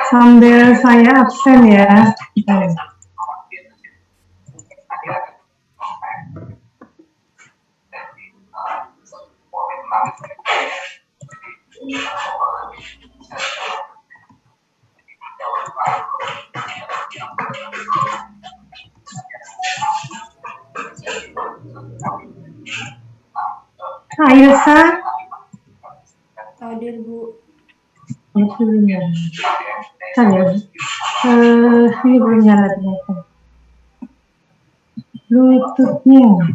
Sambil saya absen ya. Ailsa. Hadir, Bu. Ini belum nyala ternyata. Bluetooth-nya.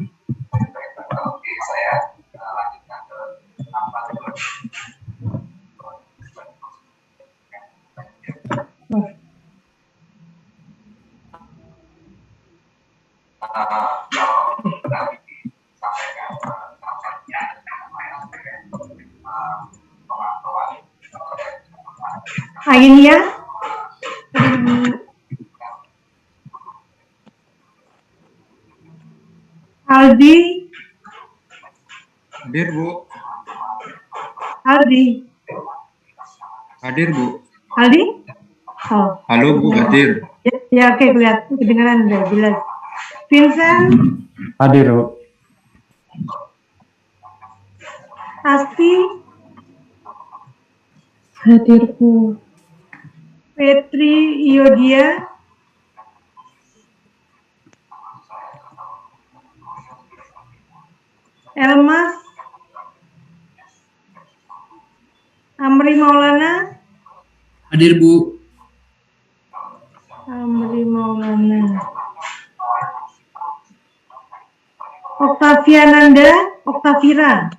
Ainia. Aldi. Hadir, Bu. Aldi. Hadir, Bu. Aldi? Oh. Halo, Bu, hadir. Ya, oke, kelihatan kedengaran udah jelas. Vincent. Hadir, Bu. Asti. Hadir, Bu. Petri Iodia. Elmas. Amri Maulana. Hadir, Bu. Amri Maulana. Oktaviananda. Oktavira.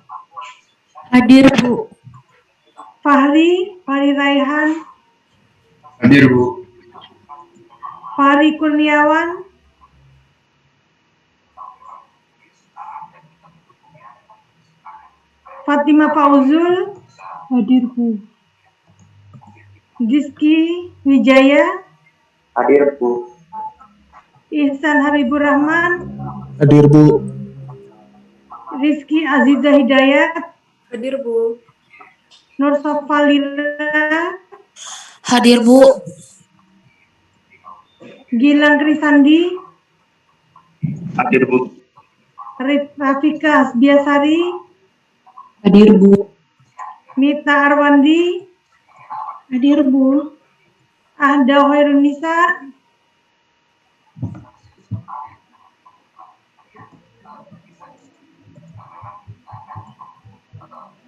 Hadir, Bu. Fahri Raihan. Hadir, Bu. Fahri Kurniawan. Fatima Fauzul. Hadir, Bu. Rizky Wijaya. Hadir, Bu. Ihsan Habibur Rahman. Hadir, Bu. Rizky Aziza Hidayat. Hadir, Bu. Nur Sofalila. Hadir, Bu. Gilang Krisandi. Hadir, Bu. Rafika Hasbiasari. Hadir, Bu. Mita Arwandi. Hadir, Bu. Ahda Hoirunisa.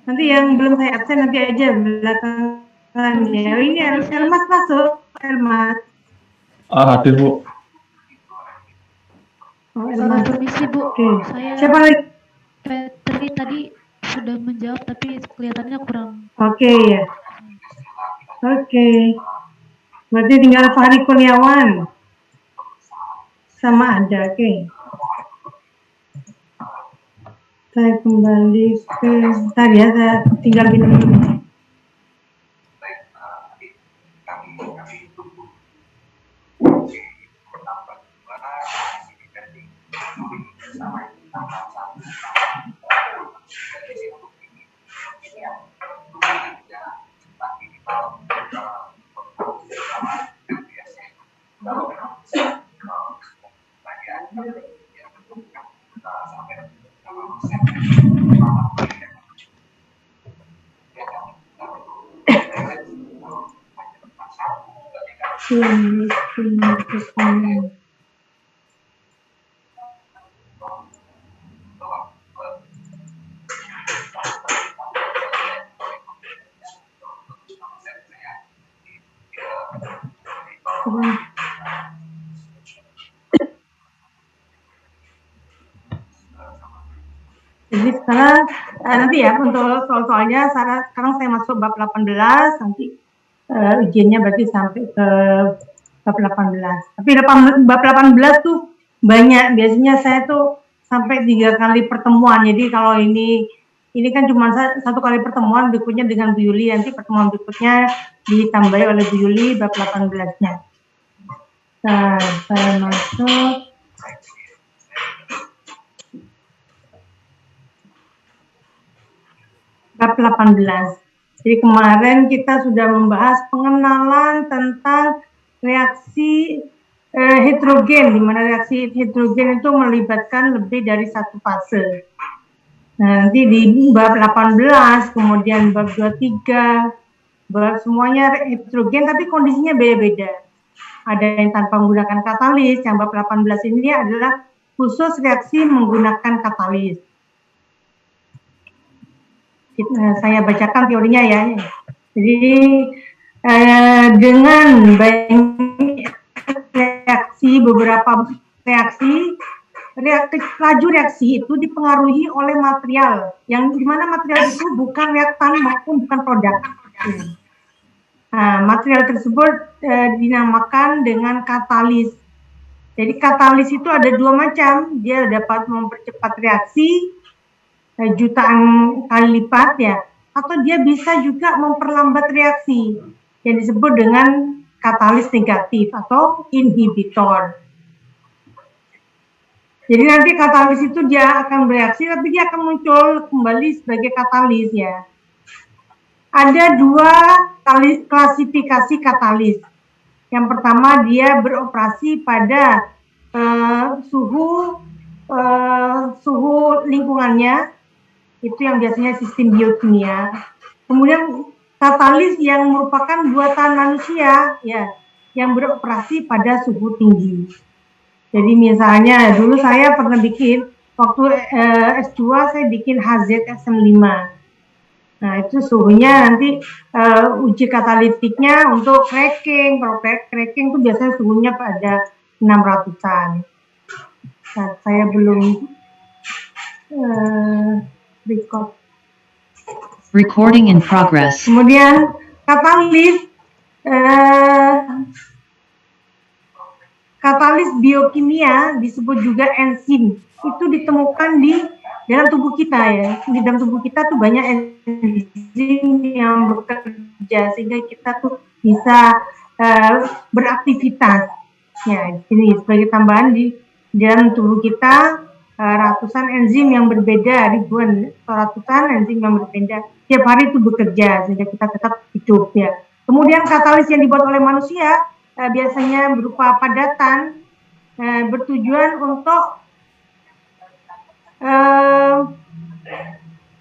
Nanti yang belum saya absen nanti aja belakangan ya. Ini Elmas masuk, Elmas. Hadir, Bu. Oh, Elmas. Permisi, Bu. Oke. Saya Siapa lagi? Petri tadi sudah menjawab tapi kelihatannya kurang. Oke ya. Oke. Berarti tinggal Fahri Kurniawan. Sama ada, oke. Saya kembali ke tadi ya, saya tinggal minum dulu. Jadi sekarang nanti ya untuk soal-soalnya sekarang saya masuk bab 18, nanti ujiannya berarti sampai ke bab 18. Tapi bab 18 tuh banyak, biasanya saya tuh sampai 3 kali pertemuan. Jadi kalau ini kan cuma satu kali pertemuan, berikutnya dengan Bu Yuli, nanti pertemuan berikutnya ditambahi oleh Bu Yuli bab 18-nya. Nah, saya masuk bab 18. Jadi kemarin kita sudah membahas pengenalan tentang reaksi heterogen, di mana reaksi heterogen itu melibatkan lebih dari satu fase. Nah, nanti di bab 18, kemudian bab 23, bab semuanya heterogen tapi kondisinya beda-beda. Ada yang tanpa menggunakan katalis, yang bab 18 ini adalah khusus reaksi menggunakan katalis. Saya bacakan teorinya ya. Jadi dengan banyak reaksi, beberapa reaksi, laju reaksi itu dipengaruhi oleh material, yang dimana material itu bukan reaktan maupun bukan produk. Nah, material tersebut dinamakan dengan katalis. Jadi katalis itu ada dua macam, dia dapat mempercepat reaksi jutaan kali lipat ya, atau dia bisa juga memperlambat reaksi yang disebut dengan katalis negatif atau inhibitor. Jadi nanti katalis itu dia akan bereaksi, tapi dia akan muncul kembali sebagai katalis ya. Ada dua klasifikasi katalis. Yang pertama dia beroperasi pada suhu lingkungannya, itu yang biasanya sistem biokimia. Kemudian katalis yang merupakan buatan manusia ya, yang beroperasi pada suhu tinggi. Jadi misalnya dulu saya pernah bikin waktu S2 saya bikin HZSM5. Nah, itu suhunya nanti uji katalitiknya untuk cracking. Kalau cracking itu biasanya suhunya pada 600-an. Nah, saya belum record. Recording in progress. Kemudian katalis biokimia disebut juga enzim. Itu ditemukan di dalam tubuh kita ya. Di dalam tubuh kita tuh banyak enzim yang bekerja sehingga kita tuh bisa beraktivitas. Ya, ini sebagai tambahan di dalam tubuh kita ratusan enzim yang berbeda, ribuan atau ratusan enzim yang berbeda tiap hari itu bekerja sehingga kita tetap hidup ya. Kemudian katalis yang dibuat oleh manusia biasanya berupa padatan bertujuan untuk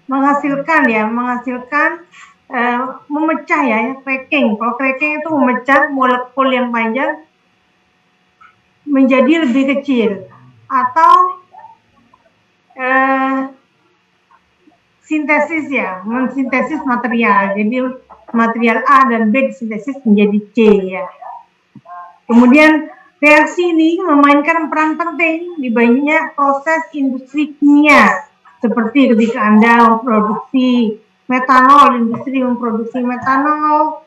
menghasilkan memecah ya cracking. Kalau cracking itu memecah molekul yang panjang menjadi lebih kecil atau sintesis ya, mensintesis material. Jadi material A dan B disintesis menjadi C ya. Kemudian reaksi ini memainkan peran penting di banyak proses industri kimia, seperti ketika Anda memproduksi metanol, industri memproduksi metanol,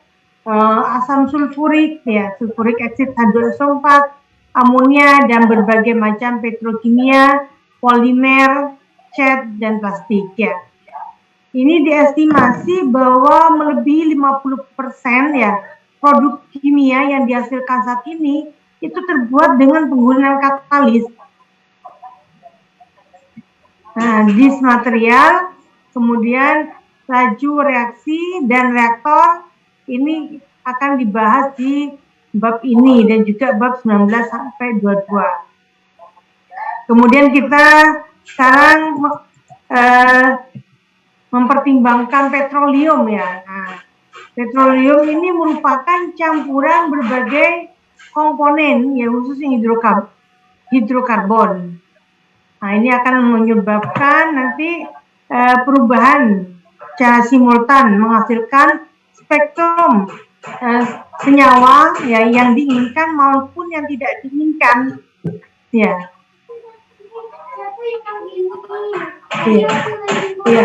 asam sulfurik ya, sulfuric acid H2SO4, amonia dan berbagai macam petrokimia, polimer, cat dan plastik ya. Ini diestimasi bahwa melebihi 50% ya produk kimia yang dihasilkan saat ini itu terbuat dengan penggunaan katalis. Nah, dis material, kemudian laju reaksi dan reaktor ini akan dibahas di bab ini dan juga bab 19 sampai 22. Kemudian kita sekarang mempertimbangkan petroleum ya. Nah, petroleum ini merupakan campuran berbagai komponen ya, khususnya hidrokarbon. Nah, ini akan menyebabkan nanti perubahan secara simultan menghasilkan spektrum senyawa ya yang diinginkan maupun yang tidak diinginkan ya. Iya. Iya.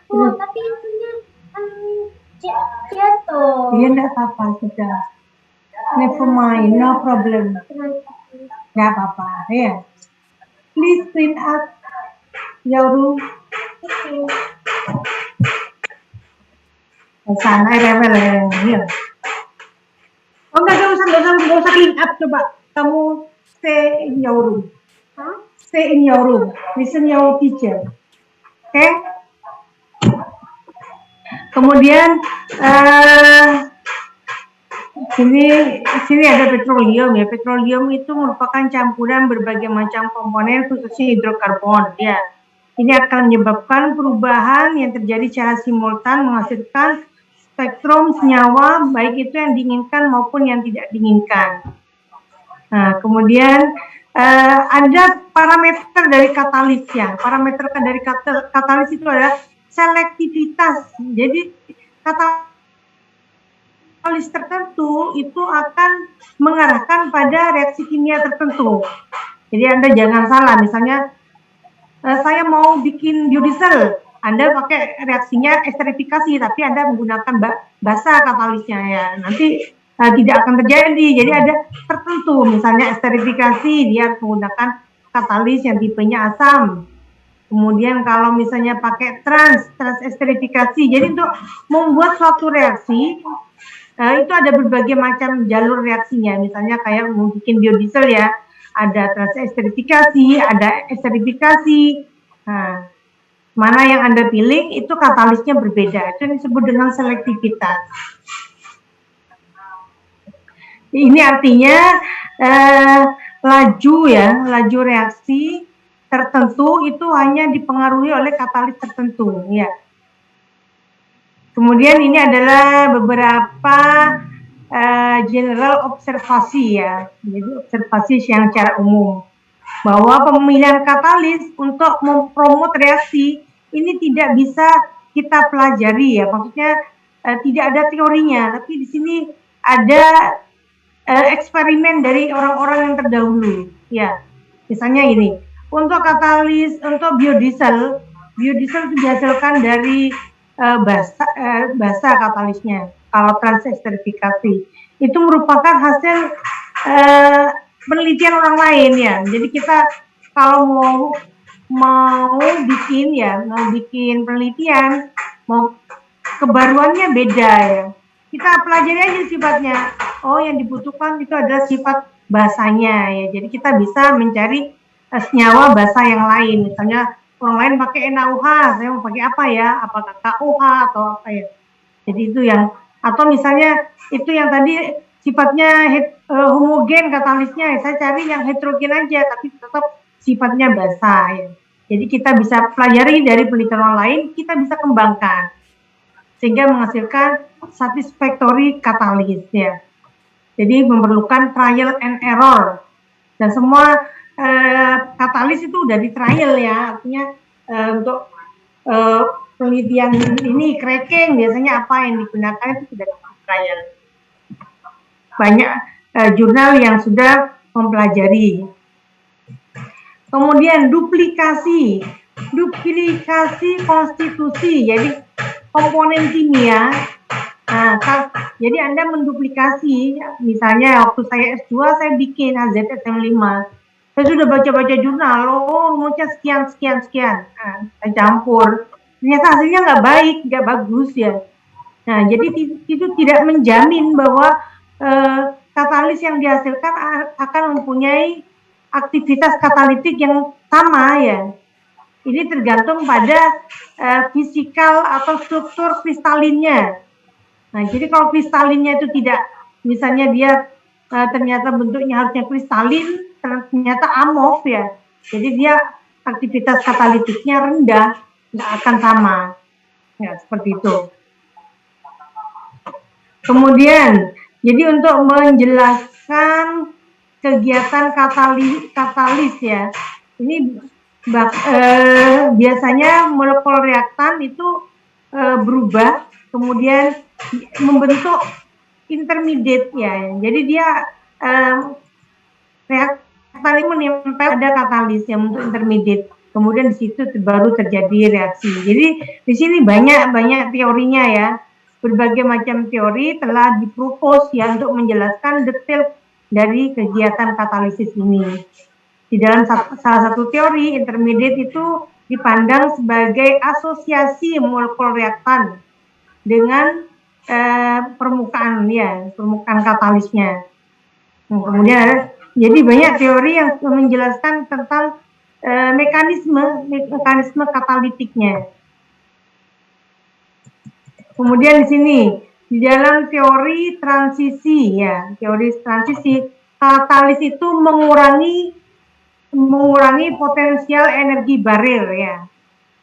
Tapi itunya jatuh. Iya, enggak apa-apa, sudah. Never mind, no problem. Enggak apa-apa, ya. Please print out your room. Sana level ya. Oh, enggak usah clean up, coba. Kamu stay in your room. Stay in your room. Listen your teacher. Okay? Kemudian sini ada petroleum ya. Petroleum itu merupakan campuran berbagai macam komponen khususnya hidrokarbon ya. Ini akan menyebabkan perubahan yang terjadi secara simultan menghasilkan spektrum senyawa baik itu yang diinginkan maupun yang tidak diinginkan. Nah, kemudian ada parameter dari katalis ya. Parameter dari katalis itu adalah selektivitas. Jadi katalis tertentu itu akan mengarahkan pada reaksi kimia tertentu. Jadi Anda jangan salah, misalnya saya mau bikin biodiesel, Anda pakai reaksinya esterifikasi, tapi Anda menggunakan basa katalisnya ya, nanti tidak akan terjadi. Jadi ada tertentu, misalnya esterifikasi dia menggunakan katalis yang tipenya asam. Kemudian kalau misalnya pakai trans esterifikasi, jadi untuk membuat suatu reaksi itu ada berbagai macam jalur reaksinya. Misalnya kayak mau bikin biodiesel ya, ada trans esterifikasi, ada esterifikasi. Nah, mana yang Anda pilih itu katalisnya berbeda. Itu disebut dengan selektivitas. Ini artinya laju reaksi tertentu itu hanya dipengaruhi oleh katalis tertentu ya. Kemudian ini adalah beberapa general observasi ya, jadi observasi yang secara umum bahwa pemilihan katalis untuk mempromot reaksi ini tidak bisa kita pelajari ya, maksudnya tidak ada teorinya, tapi di sini ada eksperimen dari orang-orang yang terdahulu ya. Misalnya ini, untuk katalis untuk biodiesel itu dihasilkan dari basa katalisnya. Kalau transesterifikasi itu merupakan hasil penelitian orang lain ya. Jadi kita kalau mau bikin penelitian, mau kebaruannya beda ya. Kita pelajari aja sifatnya. Oh, yang dibutuhkan itu adalah sifat basanya ya. Jadi kita bisa mencari senyawa basa yang lain. Misalnya orang lain pakai NaOH, saya mau pakai apa ya? Apakah KOH atau apa ya? Jadi itu yang, atau misalnya itu yang tadi sifatnya homogen katalisnya, saya cari yang heterogen aja, tapi tetap sifatnya basa ya. Jadi kita bisa pelajari dari penelitian orang lain, kita bisa kembangkan sehingga menghasilkan satisfactory katalis ya. Jadi memerlukan trial and error, dan semua katalis itu udah di trial ya, artinya untuk penelitian ini cracking biasanya apa yang digunakan itu sudah di trial. Banyak jurnal yang sudah mempelajari. Kemudian duplikasi konstitusi, jadi komponen kimia. Nah, jadi Anda menduplikasi, misalnya waktu saya S2 saya bikin HZSM5. Saya sudah baca-baca jurnal, rumusnya sekian. Nah, saya campur. Ternyata hasilnya nggak baik, nggak bagus ya. Nah, jadi itu tidak menjamin bahwa katalis yang dihasilkan akan mempunyai aktivitas katalitik yang sama ya. Ini tergantung pada fisikal atau struktur kristalinnya. Nah, jadi kalau kristalinnya itu tidak, misalnya dia ternyata bentuknya harusnya kristalin, ternyata amorf ya. Jadi dia aktivitas katalitiknya rendah, nggak akan sama. Ya, seperti itu. Kemudian, jadi untuk menjelaskan kegiatan katalis ya, ini biasanya molekul reaktan itu berubah, kemudian membentuk intermediate ya. Jadi dia reaktan ini menempel pada katalis yang untuk intermediate. Kemudian di situ baru terjadi reaksi. Jadi di sini banyak teorinya ya. Berbagai macam teori telah dipropos ya untuk menjelaskan detail dari kegiatan katalisis ini. Di dalam salah satu teori, intermediate itu dipandang sebagai asosiasi molekul reaktan dengan permukaan katalisnya. Nah, kemudian jadi banyak teori yang menjelaskan tentang mekanisme katalitiknya. Kemudian di sini di dalam teori transisi ya, teori transisi katalis itu mengurangi potensial energi baril ya,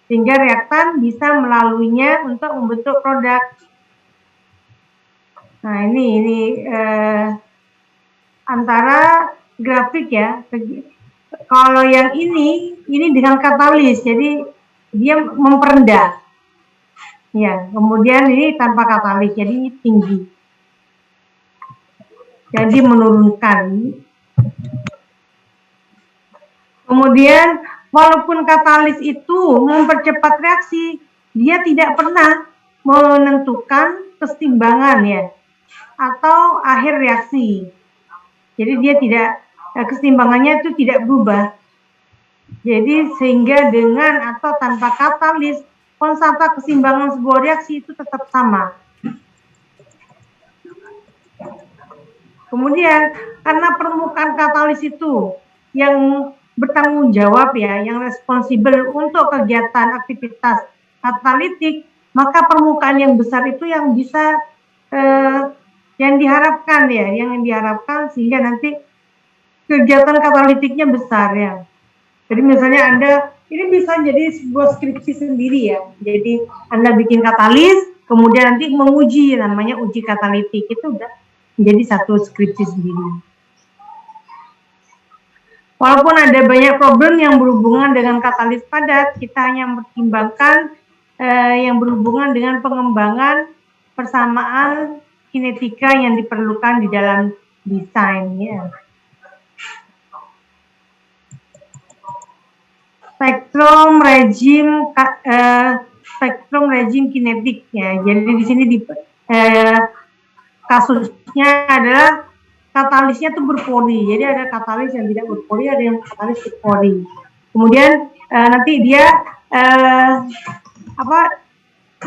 sehingga reaktan bisa melaluinya untuk membentuk produk. Nah ini antara grafik ya. Kalau yang ini dengan katalis, jadi dia memperendah. Ya, kemudian ini tanpa katalis, jadi ini tinggi. Jadi menurunkan. Kemudian walaupun katalis itu mempercepat reaksi, dia tidak pernah menentukan keseimbangan ya atau akhir reaksi. Jadi dia tidak, keseimbangannya itu tidak berubah. Jadi sehingga dengan atau tanpa katalis, konstanta keseimbangan sebuah reaksi itu tetap sama. Kemudian karena permukaan katalis itu yang bertanggung jawab ya, yang responsibel untuk kegiatan aktivitas katalitik, maka permukaan yang besar itu yang bisa yang diharapkan ya, yang diharapkan sehingga nanti kegiatan katalitiknya besar ya. Jadi misalnya Anda, ini bisa jadi sebuah skripsi sendiri ya. Jadi Anda bikin katalis, kemudian nanti menguji, namanya uji katalitik, itu udah menjadi satu skripsi sendiri. Walaupun ada banyak problem yang berhubungan dengan katalis padat, kita hanya mempertimbangkan yang berhubungan dengan pengembangan persamaan kinetika yang diperlukan di dalam desain ya. Spektrum rejim kinetik ya. Jadi di sini kasusnya adalah katalisnya itu berpori. Jadi ada katalis yang tidak berpori, ada yang katalis berpori. Kemudian nanti dia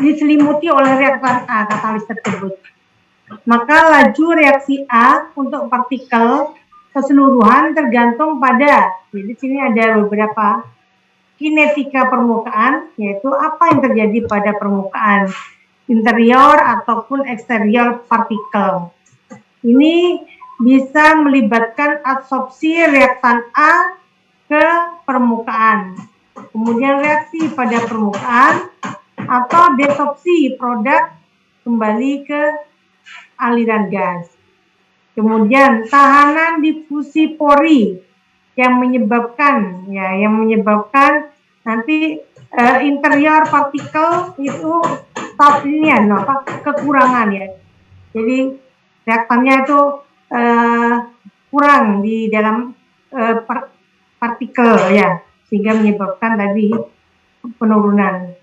diselimuti oleh reaktan A katalis tersebut. Maka laju reaksi A untuk partikel keseluruhan tergantung pada. Jadi sini ada beberapa kinetika permukaan, yaitu apa yang terjadi pada permukaan interior ataupun eksterior partikel. Ini bisa melibatkan absorpsi reaktan A ke permukaan, kemudian reaksi pada permukaan, atau desorpsi produk kembali ke aliran gas. Kemudian tahanan difusi pori yang menyebabkan nanti interior partikel itu kekurangan ya. Jadi reaktannya itu kurang di dalam partikel ya, sehingga menyebabkan tadi penurunan.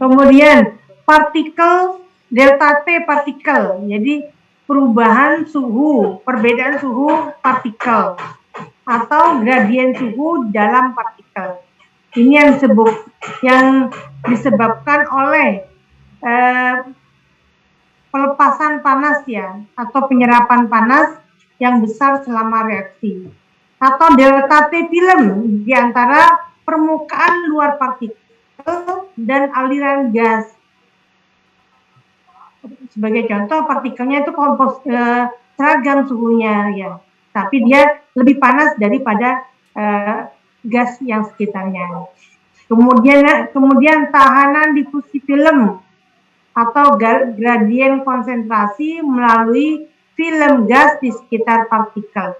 Kemudian partikel delta T partikel, jadi perubahan suhu, perbedaan suhu partikel atau gradien suhu dalam partikel. Ini yang disebabkan oleh pelepasan panas ya, atau penyerapan panas yang besar selama reaksi. Atau delta T film di antara permukaan luar partikel dan aliran gas. Sebagai contoh, partikelnya itu seragam suhunya ya, tapi dia lebih panas daripada gas yang sekitarnya. Kemudian tahanan difusi film atau gradien konsentrasi melalui film gas di sekitar partikel.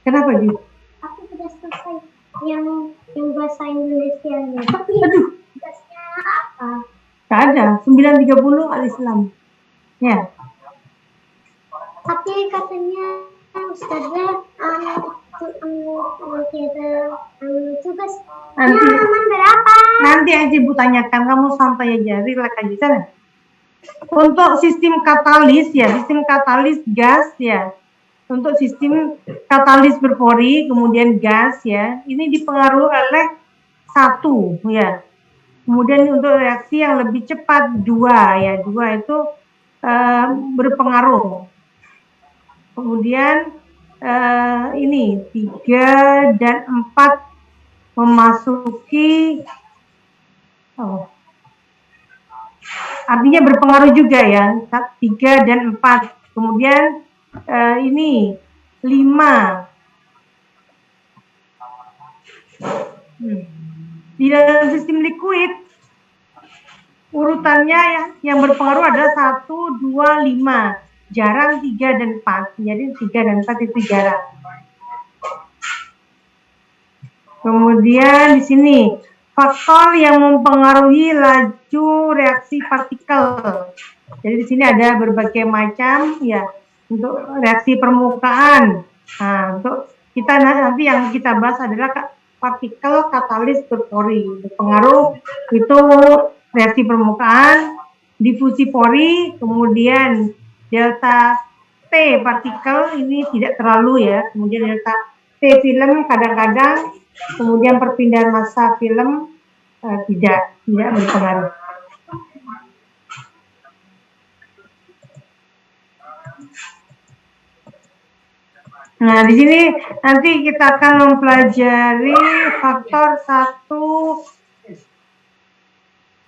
Kenapa dia? Aku sudah selesai yang bahasa Indonesianya. Tapi gasnya apa? Tidak ada, 930 al-Islam. Ya. Tapi katanya Ustazah tugas halaman berapa? Nanti aja Bu tanyakan, kamu santai aja, relax aja sana. Untuk sistem katalis ya, sistem katalis gas ya. Untuk sistem katalis berpori kemudian gas ya, ini dipengaruhi oleh satu ya. Kemudian untuk reaksi yang lebih cepat dua ya, dua itu berpengaruh. Kemudian ini 3 dan 4 memasuki artinya berpengaruh juga ya, 3 dan 4. Kemudian ini 5. Di dalam sistem liquid, urutannya yang berpengaruh adalah 1, 2, 5. Jarang 3 dan 4. Jadi 3 dan 4 itu jarang. Kemudian di sini faktor yang mempengaruhi laju reaksi partikel. Jadi di sini ada berbagai macam ya untuk reaksi permukaan. Nah, untuk kita nanti yang kita bahas adalah partikel katalis berpori. Berpengaruh itu reaksi permukaan, difusi pori, kemudian delta T partikel ini tidak terlalu ya, kemudian delta T film kadang-kadang, kemudian perpindahan massa film tidak berpengaruh. Nah, di sini nanti kita akan mempelajari faktor 1.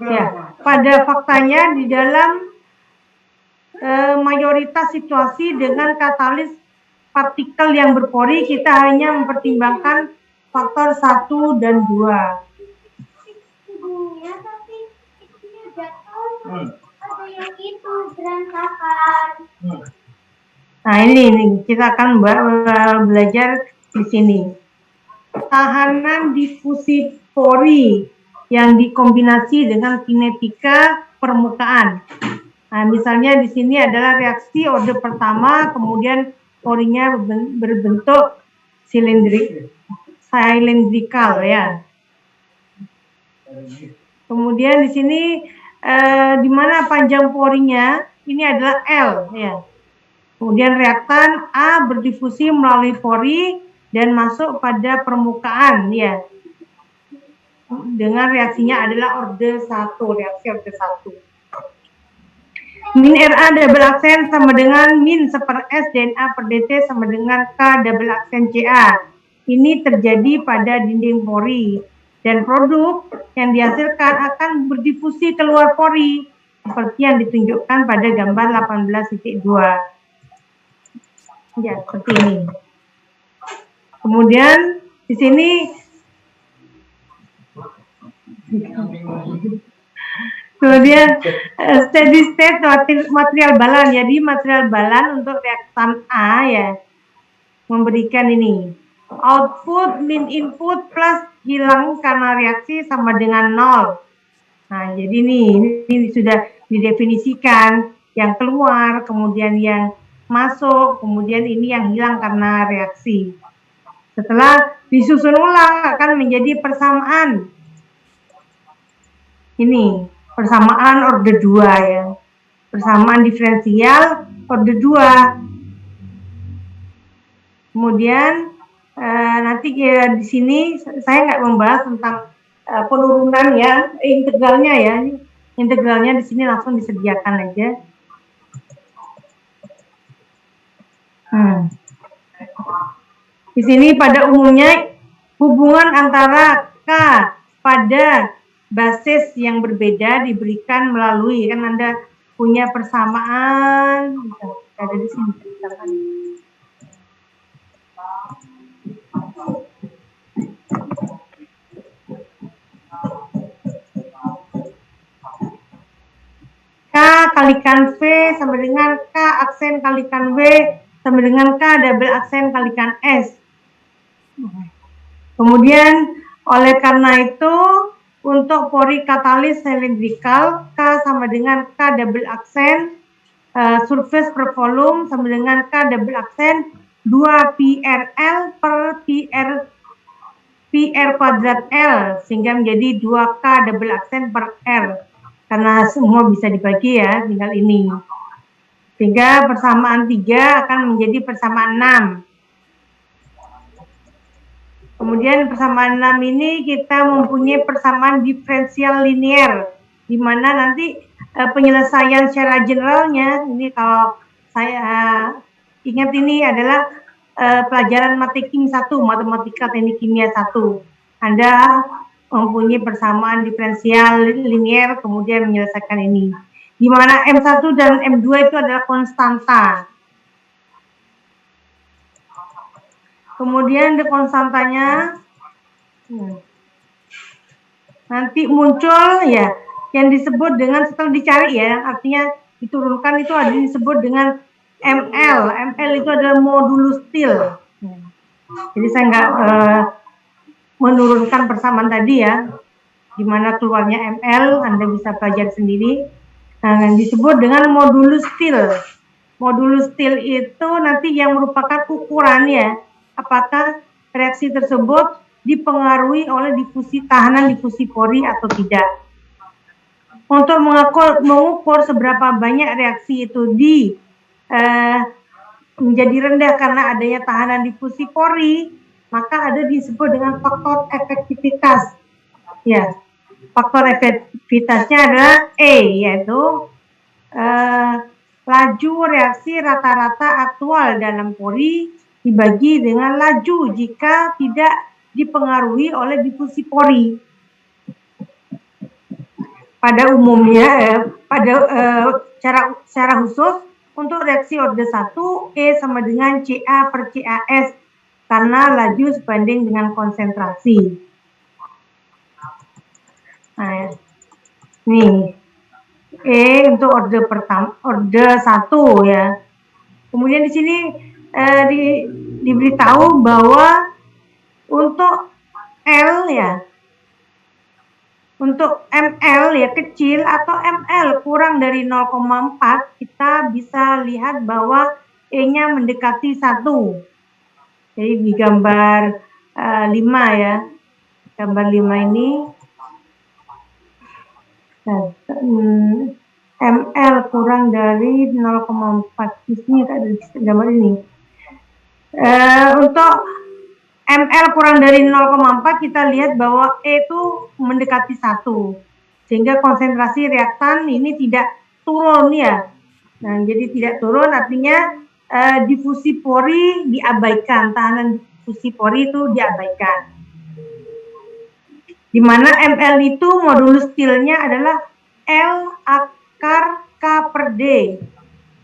Ya, pada faktanya di dalam mayoritas situasi dengan katalis partikel yang berpori, kita hanya mempertimbangkan faktor 1 dan 2. Tapi itu jatuh, ada yang itu berantakan. Nah, ini kita akan belajar di sini. Tahanan difusi pori yang dikombinasi dengan kinetika permukaan. Nah, misalnya di sini adalah reaksi orde pertama, kemudian porinya berbentuk silindrikal ya. Kemudian di sini di mana panjang porinya ini adalah L ya. Kemudian reaktan A berdifusi melalui pori dan masuk pada permukaan ya. Dengan reaksinya adalah orde 1, reaksi orde 1. Min Ra double aksen sama dengan min seper S dan A per dt sama dengan K double aksen Ca. Ini terjadi pada dinding pori dan produk yang dihasilkan akan berdifusi keluar pori seperti yang ditunjukkan pada gambar 18.2. Ya, seperti ini. Kemudian di sini kemudian steady state material balan. Jadi material balan untuk reaktan A ya memberikan ini output min input plus hilang karena reaksi sama dengan 0. Nah, jadi ini sudah didefinisikan yang keluar, kemudian yang masuk, kemudian ini yang hilang karena reaksi. Setelah disusun ulang akan menjadi persamaan. Ini persamaan orde 2 ya. Persamaan diferensial orde 2. Kemudian nanti di sini saya nggak membahas tentang penurunan ya, integralnya ya. Integralnya di sini langsung disediakan aja. Di sini pada umumnya hubungan antara K pada basis yang berbeda diberikan melalui, kan Anda punya persamaan, ada di sini. K kalikan V sama dengan K aksen kalikan V sama dengan K double aksen kalikan S. Kemudian oleh karena itu untuk pori katalis silindrikal K sama dengan K double aksen surface per volume sama dengan K double aksen 2 PRL per PR kuadrat L sehingga menjadi 2K double aksen per R. Karena semua bisa dibagi ya, tinggal ini. Sehingga persamaan 3 akan menjadi persamaan 6. Kemudian persamaan 6 ini kita mempunyai persamaan diferensial linier, di mana nanti penyelesaian secara generalnya, ini kalau saya ingat ini adalah pelajaran Mateking 1, Matematika Teknik Kimia 1. Anda mempunyai persamaan diferensial linier, kemudian menyelesaikan ini. di mana M1 dan M2 itu adalah konstanta. Kemudian di konstantanya nanti muncul ya yang disebut dengan, setelah dicari ya, artinya diturunkan, itu ada disebut dengan ML. ML itu adalah modulus til. Jadi saya nggak menurunkan persamaan tadi ya, gimana keluarnya ML, Anda bisa pelajari sendiri. Nah, yang disebut dengan modulus til. Modulus til itu nanti yang merupakan ukurannya, apakah reaksi tersebut dipengaruhi oleh tahanan difusi pori atau tidak. Untuk mengukur seberapa banyak reaksi itu menjadi rendah karena adanya tahanan difusi pori, maka ada disebut dengan faktor efektivitas. Ya, faktor efektivitasnya adalah E, yaitu laju reaksi rata-rata aktual dalam pori dibagi dengan laju jika tidak dipengaruhi oleh difusi pori. Pada umumnya, secara khusus untuk reaksi orde 1, E sama dengan Ca per Cas karena laju sebanding dengan konsentrasi. Nah, nih E untuk orde 1 ya. Kemudian di sini diberitahu bahwa untuk L ya, untuk ML ya kecil atau ML kurang dari 0,4, kita bisa lihat bahwa E-nya mendekati 1. Jadi di gambar 5 ya. Gambar 5 ini ML kurang dari 0,4. Di sini ada gambar ini. Untuk ML kurang dari 0,4 kita lihat bahwa E itu mendekati 1, sehingga konsentrasi reaktan ini tidak turun ya. Nah, jadi tidak turun artinya difusi pori diabaikan, tahanan difusi pori itu diabaikan. Di mana ML itu modulus tilnya adalah L akar K per D,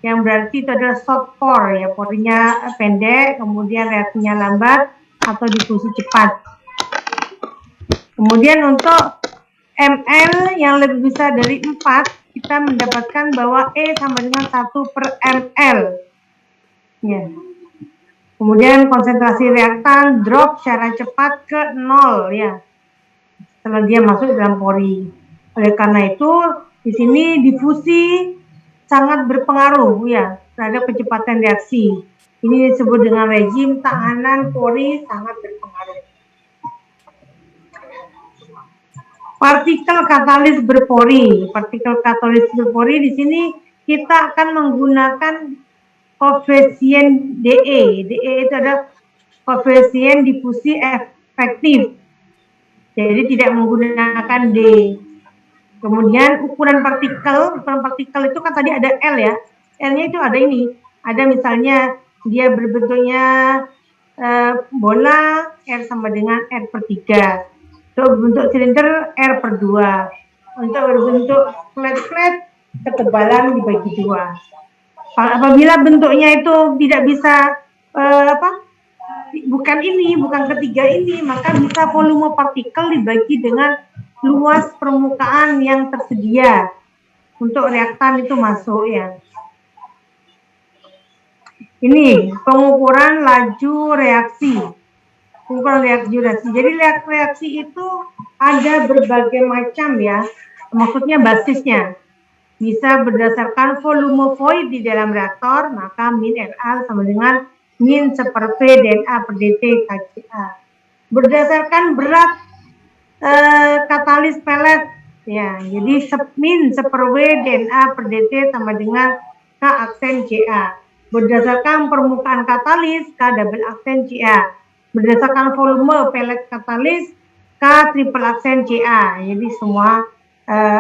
yang berarti itu adalah short pore ya, porinya pendek, kemudian reaksinya lambat atau difusi cepat. Kemudian untuk ML yang lebih besar dari 4, kita mendapatkan bahwa E sama dengan 1 per ml. Ya. Kemudian konsentrasi reaktan drop secara cepat ke 0 ya, setelah dia masuk dalam pori. Oleh karena itu, di sini difusi sangat berpengaruh ya terhadap kecepatan reaksi. Ini disebut dengan rejim tahanan pori sangat berpengaruh. Partikel katalis berpori. Partikel katalis berpori di sini kita akan menggunakan koefisien DE. DE itu adalah koefisien difusi efektif. Jadi tidak menggunakan D. Kemudian ukuran partikel itu kan tadi ada L ya. L-nya itu ada ini. Ada misalnya dia berbentuknya bola, R sama dengan R per 3. Untuk berbentuk silinder, R per 2. Untuk berbentuk flat, ketebalan dibagi 2. Apabila bentuknya itu tidak bisa, bukan ketiga ini, maka bisa volume partikel dibagi dengan luas permukaan yang tersedia untuk reaktan itu masuk ya. Ini pengukuran laju reaksi. Jadi reaksi itu ada berbagai macam ya. Maksudnya basisnya. Bisa berdasarkan volume void di dalam reaktor, maka min RA sama dengan min seper V DNA per DT KCA. Berdasarkan berat katalis pelet ya. Jadi min seper V DNA per DT sama dengan K aksen CA. Berdasarkan permukaan katalis, K double aksen CA. Berdasarkan volume pelet katalis, K triple aksen CA. Jadi semua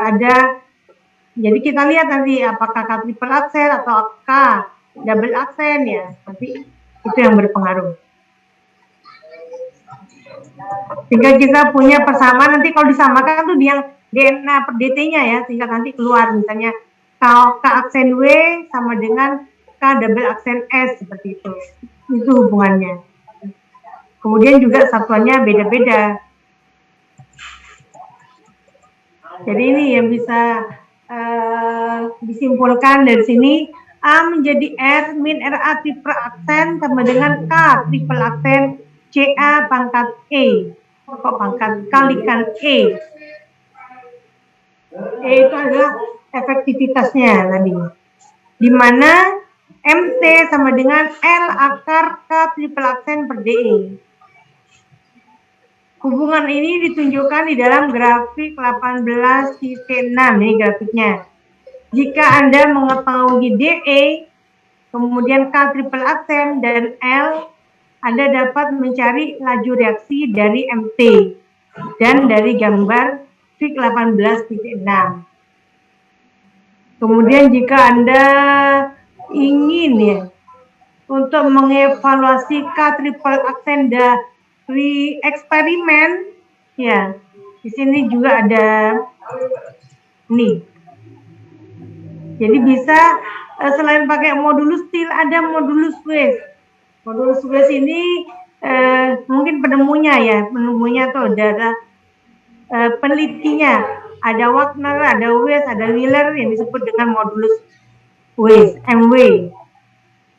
ada. Jadi kita lihat nanti apakah K triple aksen atau K double aksen ya. Nanti itu yang berpengaruh. Sehingga kita punya persamaan, nanti kalau disamakan tuh yang DNA per DT-nya ya, sehingga nanti keluar misalnya K aksen W sama dengan K double aksen S, seperti itu. Itu hubungannya. Kemudian juga satuannya beda-beda. Jadi ini yang bisa disimpulkan dari sini. A menjadi R, min RA triple aksen sama dengan K triple aksen CA pangkat E. Kok pangkat kalikan E. E itu adalah efektivitasnya tadi. Di mana MT sama dengan L akar K triple aksen per DE. Hubungan ini ditunjukkan di dalam grafik 18-6, ini grafiknya. Jika Anda mengetahui DE, kemudian K triple aksen dan L, Anda dapat mencari laju reaksi dari MT dan dari gambar grafik 18-6. Kemudian jika Anda ingin ya untuk mengevaluasi K triple aksen dari eksperimen, ya di sini juga ada nih. Jadi bisa selain pakai modulus til, ada modulus Weiss. Modulus Weiss ini mungkin penemunya ya, penemunya tuh ada penelitinya. Ada Wagner, ada Weiss, ada Wheeler yang disebut dengan modulus Weiss, MW.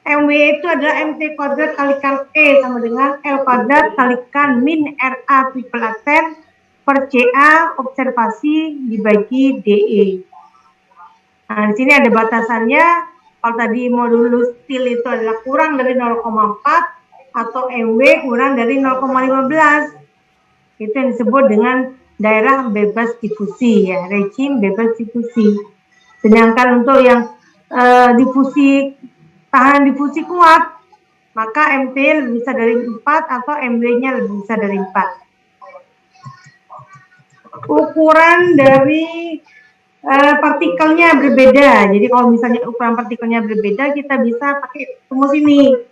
MW itu adalah MT kuadrat kalikan E sama dengan L kuadrat kalikan min RA triple aksen per CA observasi dibagi DE. Nah, di sini ada batasannya. Kalau tadi modulus til itu adalah kurang dari 0,4 atau MW kurang dari 0,15. Itu yang disebut dengan daerah bebas difusi ya, rejim bebas difusi. Sedangkan untuk yang tahanan difusi kuat, maka MT lebih besar dari 4 atau MW-nya lebih besar dari 4. Ukuran dari partikelnya berbeda. Jadi kalau misalnya ukuran partikelnya berbeda, kita bisa pakai rumus ini.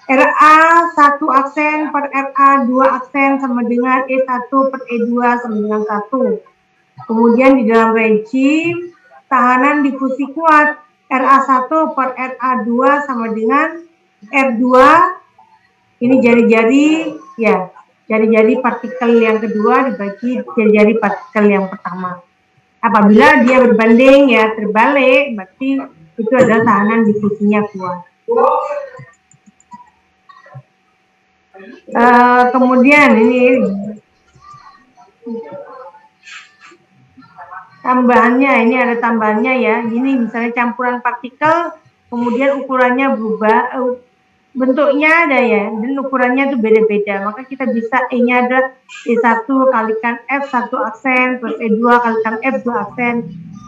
RA 1 aksen per RA 2 aksen sama dengan E1 per E2 sama dengan 1. Kemudian di dalam rejim tahanan difusi kuat, RA1 per RA2 sama dengan R2. Ini jari-jari ya, jari-jari partikel yang kedua dibagi jari-jari partikel yang pertama. Apabila dia berbanding ya terbalik, berarti itu adalah tahanan difusinya kuat. Kemudian ini tambahannya, ini ada tambahannya ya. Ini misalnya campuran partikel, kemudian ukurannya berubah, bentuknya ada ya, dan ukurannya itu beda-beda. Maka kita bisa E-nya ada E1 kalikan F1 aksen plus E2 kalikan F2 aksen,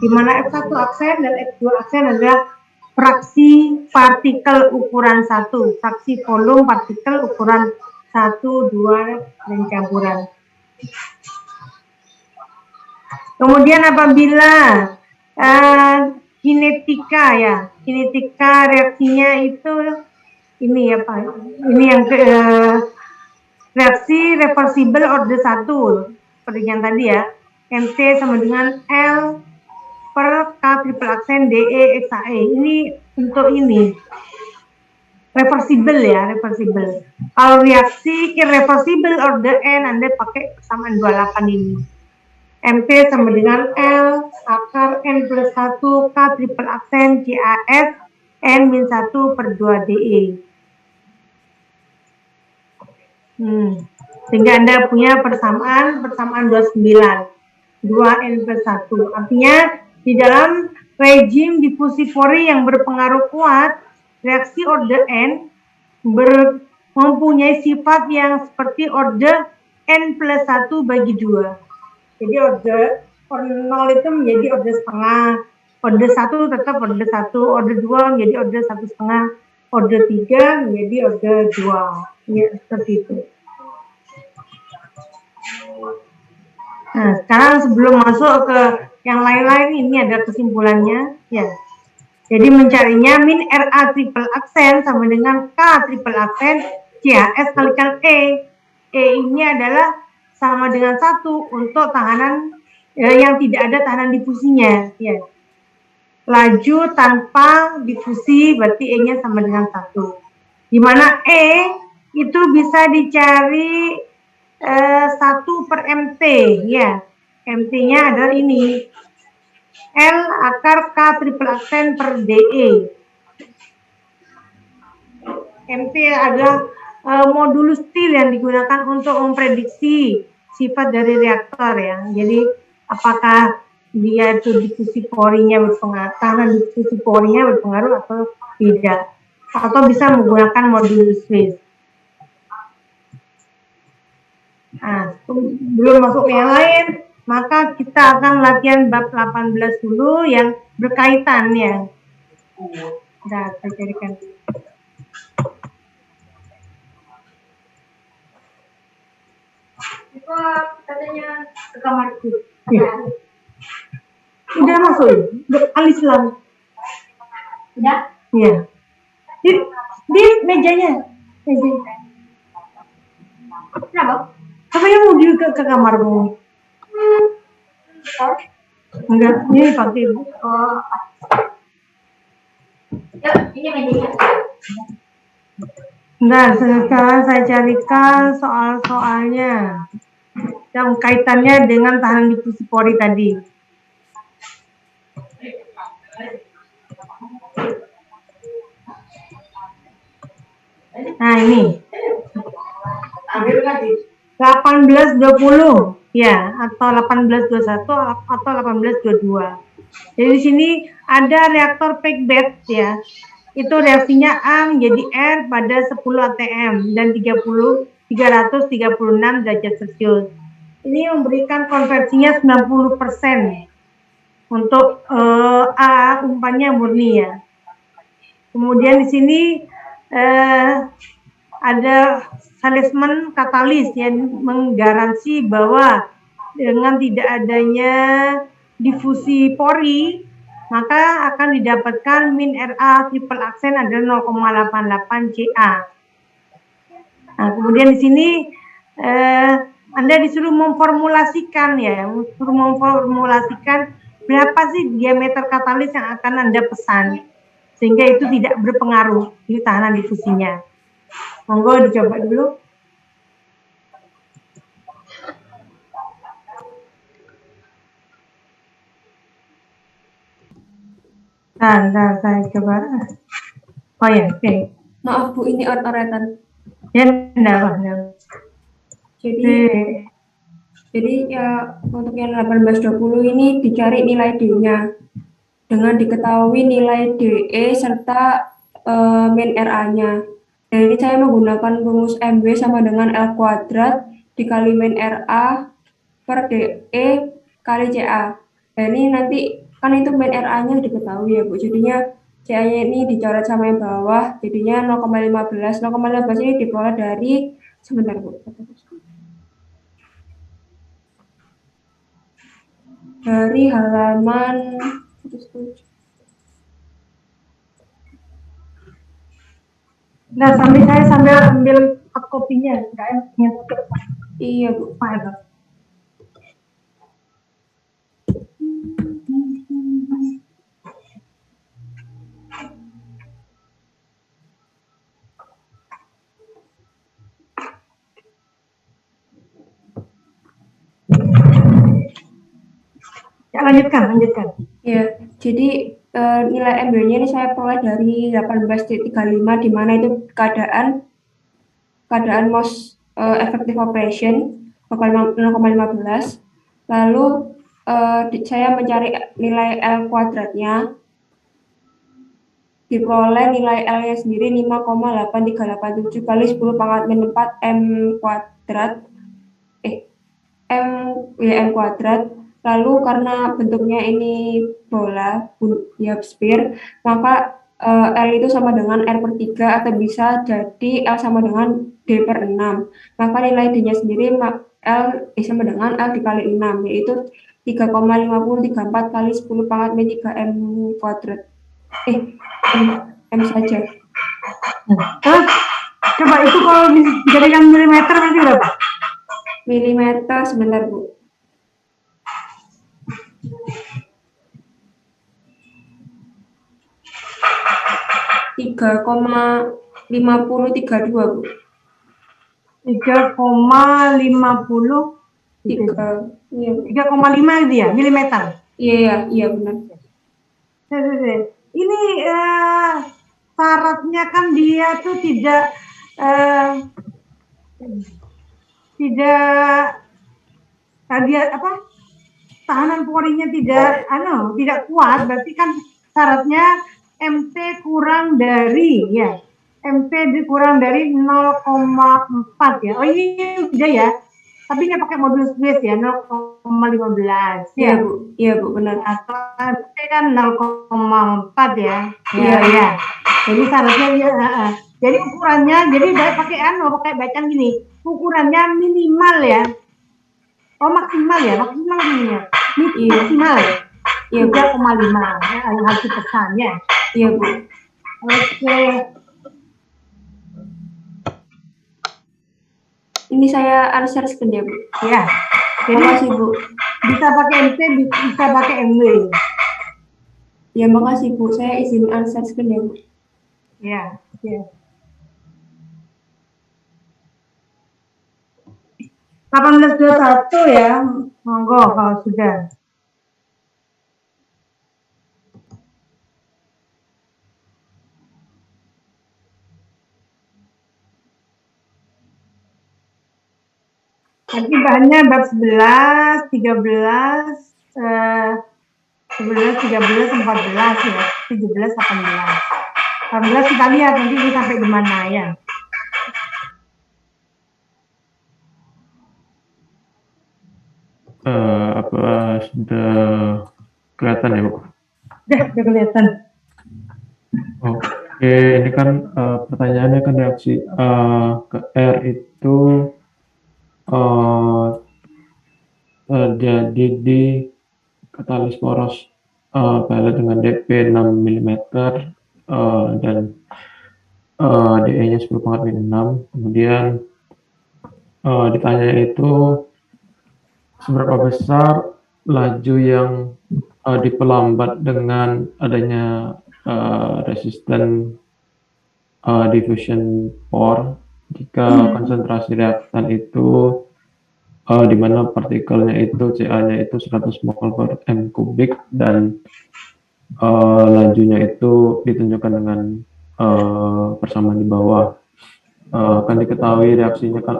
di mana F1 aksen dan F2 aksen adalah fraksi partikel ukuran 1, fraksi volume partikel ukuran 1, 2, dan campuran. Kemudian apabila kinetika ya, kinetika reaksinya itu ini ya Pak, ini yang reaksi reversible order 1 seperti yang tadi ya, MT sama dengan L per K triple aksen DE XAE. Ini untuk ini reversible ya, reversible. Kalau reaksi irreversible order N, Anda pakai persamaan 28 ini. MT sama dengan L akar N plus 1 K triple aksen CAS N min 1 per 2 DE. Sehingga Anda punya persamaan 29 2N plus 1. Artinya di dalam rejim difusi pori yang berpengaruh kuat, reaksi order N mempunyai sifat yang seperti order N plus 1 bagi 2. Jadi order 0 itu menjadi order setengah, order 1 tetap order 1, order 2 menjadi order 1,5, order 3 menjadi order 2. Ya, seperti itu. Nah, sekarang sebelum masuk ke yang lain-lain, ini ada kesimpulannya. Ya. Jadi mencarinya min RA triple aksen sama dengan K triple aksen CAS kalikan E. E ini adalah sama dengan 1 untuk tahanan yang tidak ada tahanan difusinya. Ya. laju tanpa difusi, berarti E-nya sama dengan 1. Di mana E itu bisa dicari 1 per MT, ya. MT-nya adalah ini. L akar K triple aksen per DE. MT adalah modulus T yang digunakan untuk memprediksi sifat dari reaktor, ya. Jadi apakah dia itu difusi porinya berpengaruh, tahanan difusi porinya berpengaruh atau tidak, atau bisa menggunakan modulus Swiss. Nah, belum masuk yang lain, maka kita akan latihan bab 18 dulu yang berkaitan, ya. Nah, saya carikan. Itu katanya ke kamarku. Ya. Udah masuk, Alislam. Udah? Iya. Di mejanya. Kenapa? Apa yang mau ke kamarmu? Enggak, ini pakai. Oh. Yuk, ini mejanya. Nah, sekarang saya carikan soal-soalnya yang kaitannya dengan tahanan difusi pori tadi. Nah, ini 1820, ya, atau 1821 atau 1822. Jadi di sini ada reaktor packed bed, ya. Itu reaksinya A menjadi R pada 10 atm dan 336 derajat Celcius. Ini memberikan konversinya 90% untuk A umpannya murni, ya. Kemudian di sini ada salesman katalis yang menggaransi bahwa dengan tidak adanya difusi pori, maka akan didapatkan min RA triple aksen adalah 0,88 Ca. Nah, kemudian di sini Anda disuruh memformulasikan, ya, memformulasikan berapa sih diameter katalis yang akan Anda pesan, sehingga itu tidak berpengaruh di tahanan difusinya. Monggo dicoba dulu. Nah, saya coba. Oh ya, oke. Maaf Bu, ini oret-oretan. Ya, enggak. Jadi ya untuk yang 1820 ini dicari nilai D-nya dengan diketahui nilai DE serta min RA-nya. Dan ini saya menggunakan rumus MB sama dengan L kuadrat dikali min RA per DE kali CA. Dan ini nanti kan itu min RA-nya diketahui, ya Bu. Jadinya CA-nya ini dicoret sama yang bawah, jadinya 0,15. 0,15 ini diperoleh dari, sebentar Bu. Dari halaman Nah, sambil ambil kopinya, enggak enak. iya Bu. Pak. Ya, lanjutkan. Ya, jadi nilai MB-nya ini saya peroleh dari 18.35, di mana itu keadaan most effective operation 0,15. Lalu saya mencari nilai L kuadratnya, diperoleh nilai L-nya sendiri 5,8387 kali 10 pangkat min 4 M kuadrat. M kuadrat. Lalu karena bentuknya ini bola, ya sphere, maka L itu sama dengan R per 3 atau bisa jadi L sama dengan D per 6. Maka nilai D-nya sendiri L sama dengan L dikali 6, yaitu 3,5034 kali 10 pangkat min 3 M kuadrat. M saja. Terus, coba itu kalau dijadikan milimeter nanti berapa? Milimeter, sebentar Bu. 3,5032 Bu. 3,50 gitu. 3,5 gitu ya, milimeter. Iya benar. Ini syaratnya kan dia tuh tidak tahanan porinya tidak kuat, berarti kan syaratnya MT kurang dari 0,4 ya. Oh ini udah ya. Tapi ini pakai modulus base ya 0,15 Iya ya. Bu. Iya Bu benar. Atau MT kan 0,4 ya. Iya. Jadi syaratnya jadi ukurannya pakai bacaan gini. Ukurannya minimal ya. Oh maksimal ya, maksimal ini ya. Maksimal ya. Iya Bu. 3,5 ya, hasil pesannya. Iya Bu. Oke. Ini saya answer ya Bu. Ya. Jadi Makasih Bu. bisa pakai MT, bisa pakai MW. Ya makasih Bu. Saya izin answer ya Bu. Ya. 1821 ya, monggo kalau sudah. Nanti bahannya bab 11, 13, 11, 13, 14 ya, 17, 18. 18 kita lihat nanti ini sampai di mana ya. Apa sudah kelihatan ya, Bu? Udah kelihatan. Oke, ini kan pertanyaannya kan reaksi ke R itu terjadi di katalis poros pellet dengan dp 6 mm dan DE-nya 10 pangkat min 6. Kemudian ditanya itu seberapa besar laju yang diperlambat dengan adanya resisten diffusion pore jika konsentrasi reaktan itu di mana partikelnya itu Ca-nya itu 100 mol per m kubik dan lajunya itu ditunjukkan dengan persamaan di bawah. Kan diketahui reaksinya kan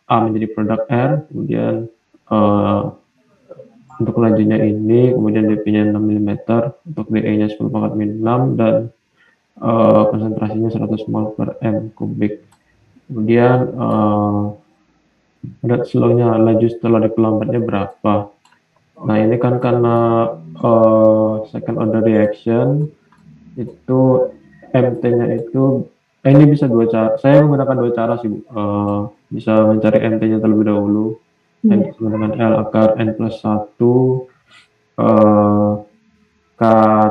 A menjadi produk R, kemudian untuk lajunya ini, kemudian dp-nya 6 mm, untuk DE-nya 10 pangkat min 6 dan konsentrasinya 100 mol per m kubik. Kemudian rate slow-nya, laju setelah diperlambatnya berapa. Nah ini kan karena second order reaction itu MT-nya itu ini bisa dua cara. Saya menggunakan dua cara sih, bisa mencari MT-nya terlebih dahulu dan dengan L akar n plus 1 K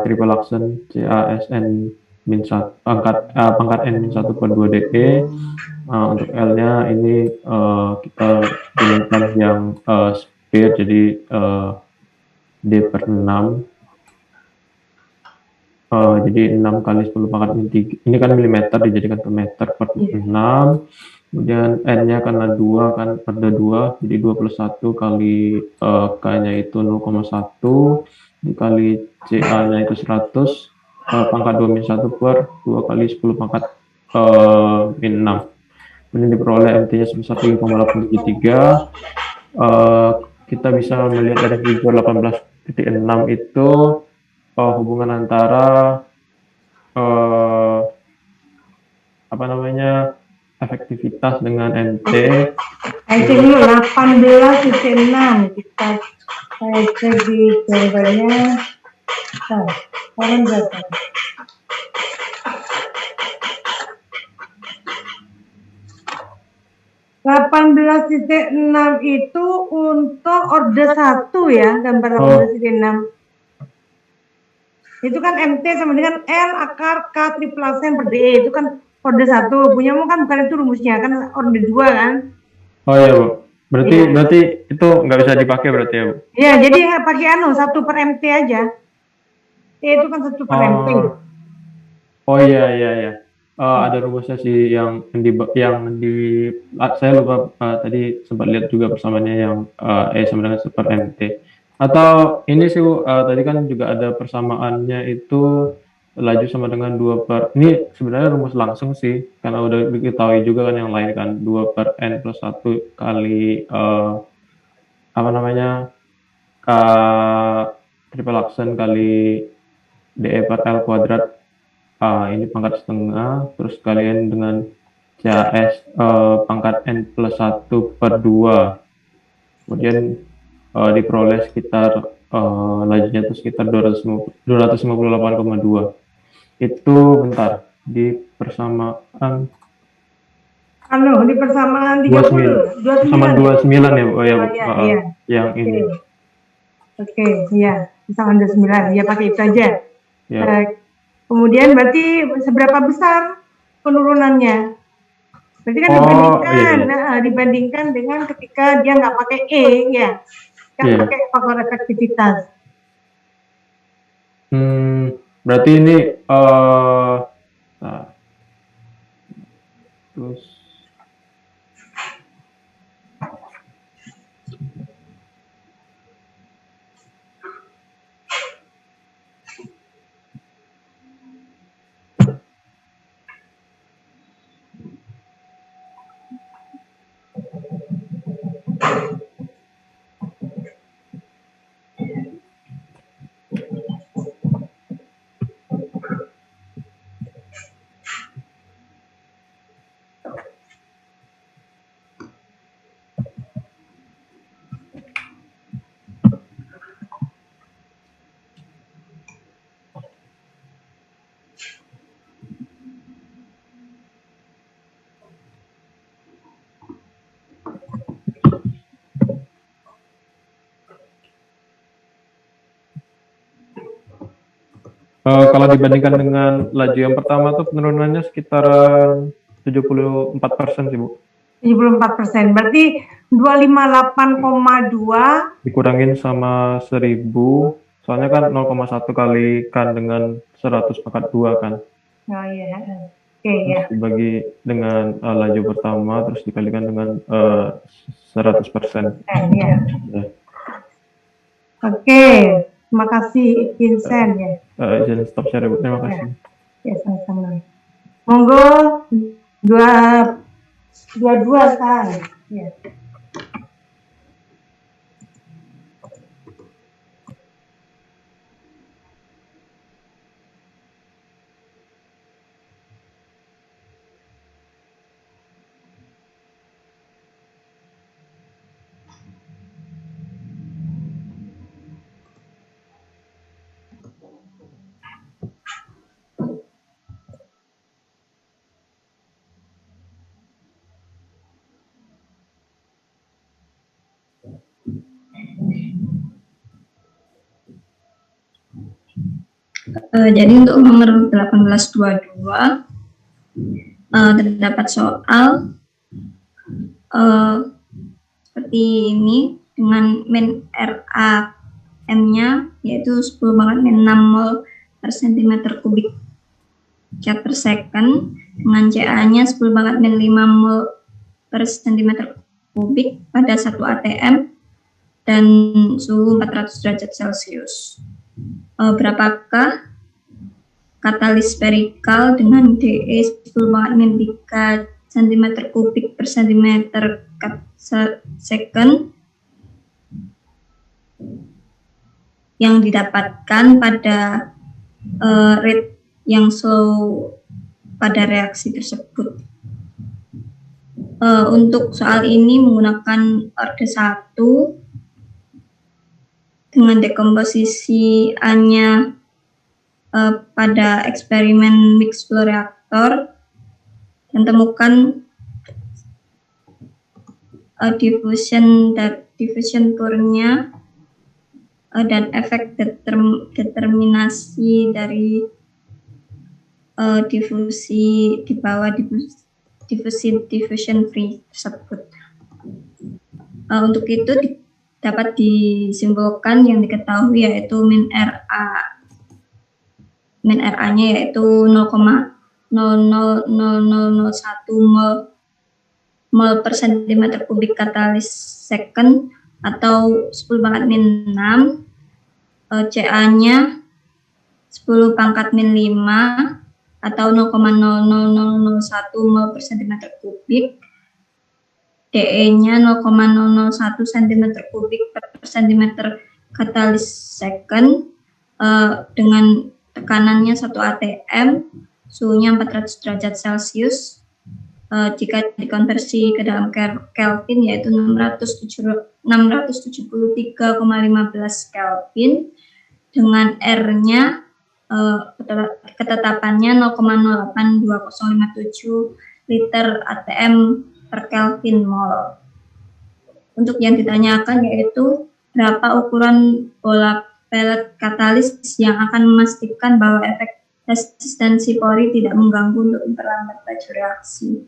triple action CASN min 1 pangkat n min 1 per 2 DE. Untuk L-nya ini kita gunakan yang sphere, jadi D per 6. Jadi 6 kali 10 pangkat min 3, ini kan milimeter dijadikan per meter per 6. Kemudian N-nya karena 2 kan per 2, jadi 2 plus 1 kali K-nya itu 0,1 dikali CA-nya itu 100 pangkat 2 min 1 per 2 kali 10 pangkat min 6. Kemudian diperoleh MT-nya sebesar 3,873. Kita bisa melihat dari figur 18.6 itu hubungan antara efektivitas dengan MT. Saya cek dulu 18.6 saya cek di gambarnya. Sekarang berapa? (18.6) itu untuk order 1 ya, gambar 18.6. Itu kan MT sama dengan L akar K triple action per DE, itu kan order 1. Punyamu kan bukan itu rumusnya, kan order 2 kan? Oh iya Bu, berarti itu nggak bisa dipakai berarti ya Bu? Iya, jadi pakai 1 per MT aja. Itu kan 1 per MT. Oh iya iya iya. Ada rumusnya sih saya lupa tadi sempat lihat juga persamaannya yang E sama dengan super MT. Atau ini sih tadi kan juga ada persamaannya itu laju sama dengan 2 per ini sebenarnya rumus langsung sih karena udah diketahui juga kan yang lain kan 2 per N plus 1 kali apa namanya K triple aksen kali DE per L kuadrat. Ini pangkat setengah, terus kalian dengan CAS pangkat N plus 1 per 2. Kemudian diperoleh sekitar lajunya itu sekitar 258,2. Itu bentar, di persamaan Di persamaan 29, 30, 29 sama ya? 29 ya, Bu? Ya, Bu. Oh iya, iya. Yang ini. Oke, iya. Persamaan 29, ya pakai itu aja. Ya. Kemudian berarti seberapa besar penurunannya? Berarti kan dibandingkan dengan ketika dia nggak pakai E, ya, nggak Iya. pakai faktor efektivitas. Berarti ini nah, terus kalau dibandingkan dengan laju yang pertama tuh penurunannya sekitar 74% sih, Bu. 74%. Berarti 258,2 Dikurangin sama 1000, soalnya kan 0,1 kalikan dengan 100 pangkat 2 kan. Oh iya. Oke, Terus ya. dibagi dengan laju pertama, terus dikalikan dengan 100%. Ya. Ya. Oke, terima kasih Vincent ya. Izin stop share, Bu. Terima kasih. Ya, sama-sama. Monggo 22 sekarang. Ya. Jadi untuk nomor 1822 terdapat soal seperti ini dengan min RA M-nya yaitu 10⁻6 mol per cm kubik cat per second, dengan CA-nya 10⁻5 mol per cm kubik pada 1 ATM dan suhu 400 derajat Celcius. Berapakah katalis spherical dengan DE 10⁻3 cm kubik per cm cut second yang didapatkan pada rate yang slow pada reaksi tersebut. Untuk soal ini menggunakan orde 1 dengan dekomposisi A-nya pada eksperimen mixed flow reaktor dan temukan diffusion curve-nya dan efek determinasi dari difusi di bawah diffusion free tersebut. Untuk itu dapat disimpulkan yang diketahui yaitu min min RA-nya yaitu 0,000001 mol per cm kubik katalis second atau 10 pangkat min 6, CA-nya 10 pangkat min 5 atau 0,00001 mol per cm kubik, DE-nya 0,001 cm kubik per cm katalis second, dengan tekanannya 1 atm, suhunya 400 derajat Celcius. Jika dikonversi ke dalam Kelvin yaitu 673,15 Kelvin, dengan R-nya ketetapannya 0,08257 liter atm per Kelvin mol. Untuk yang ditanyakan yaitu berapa ukuran bola pelet katalis yang akan memastikan bahwa efek resistensi pori tidak mengganggu untuk memperlambat laju reaksi.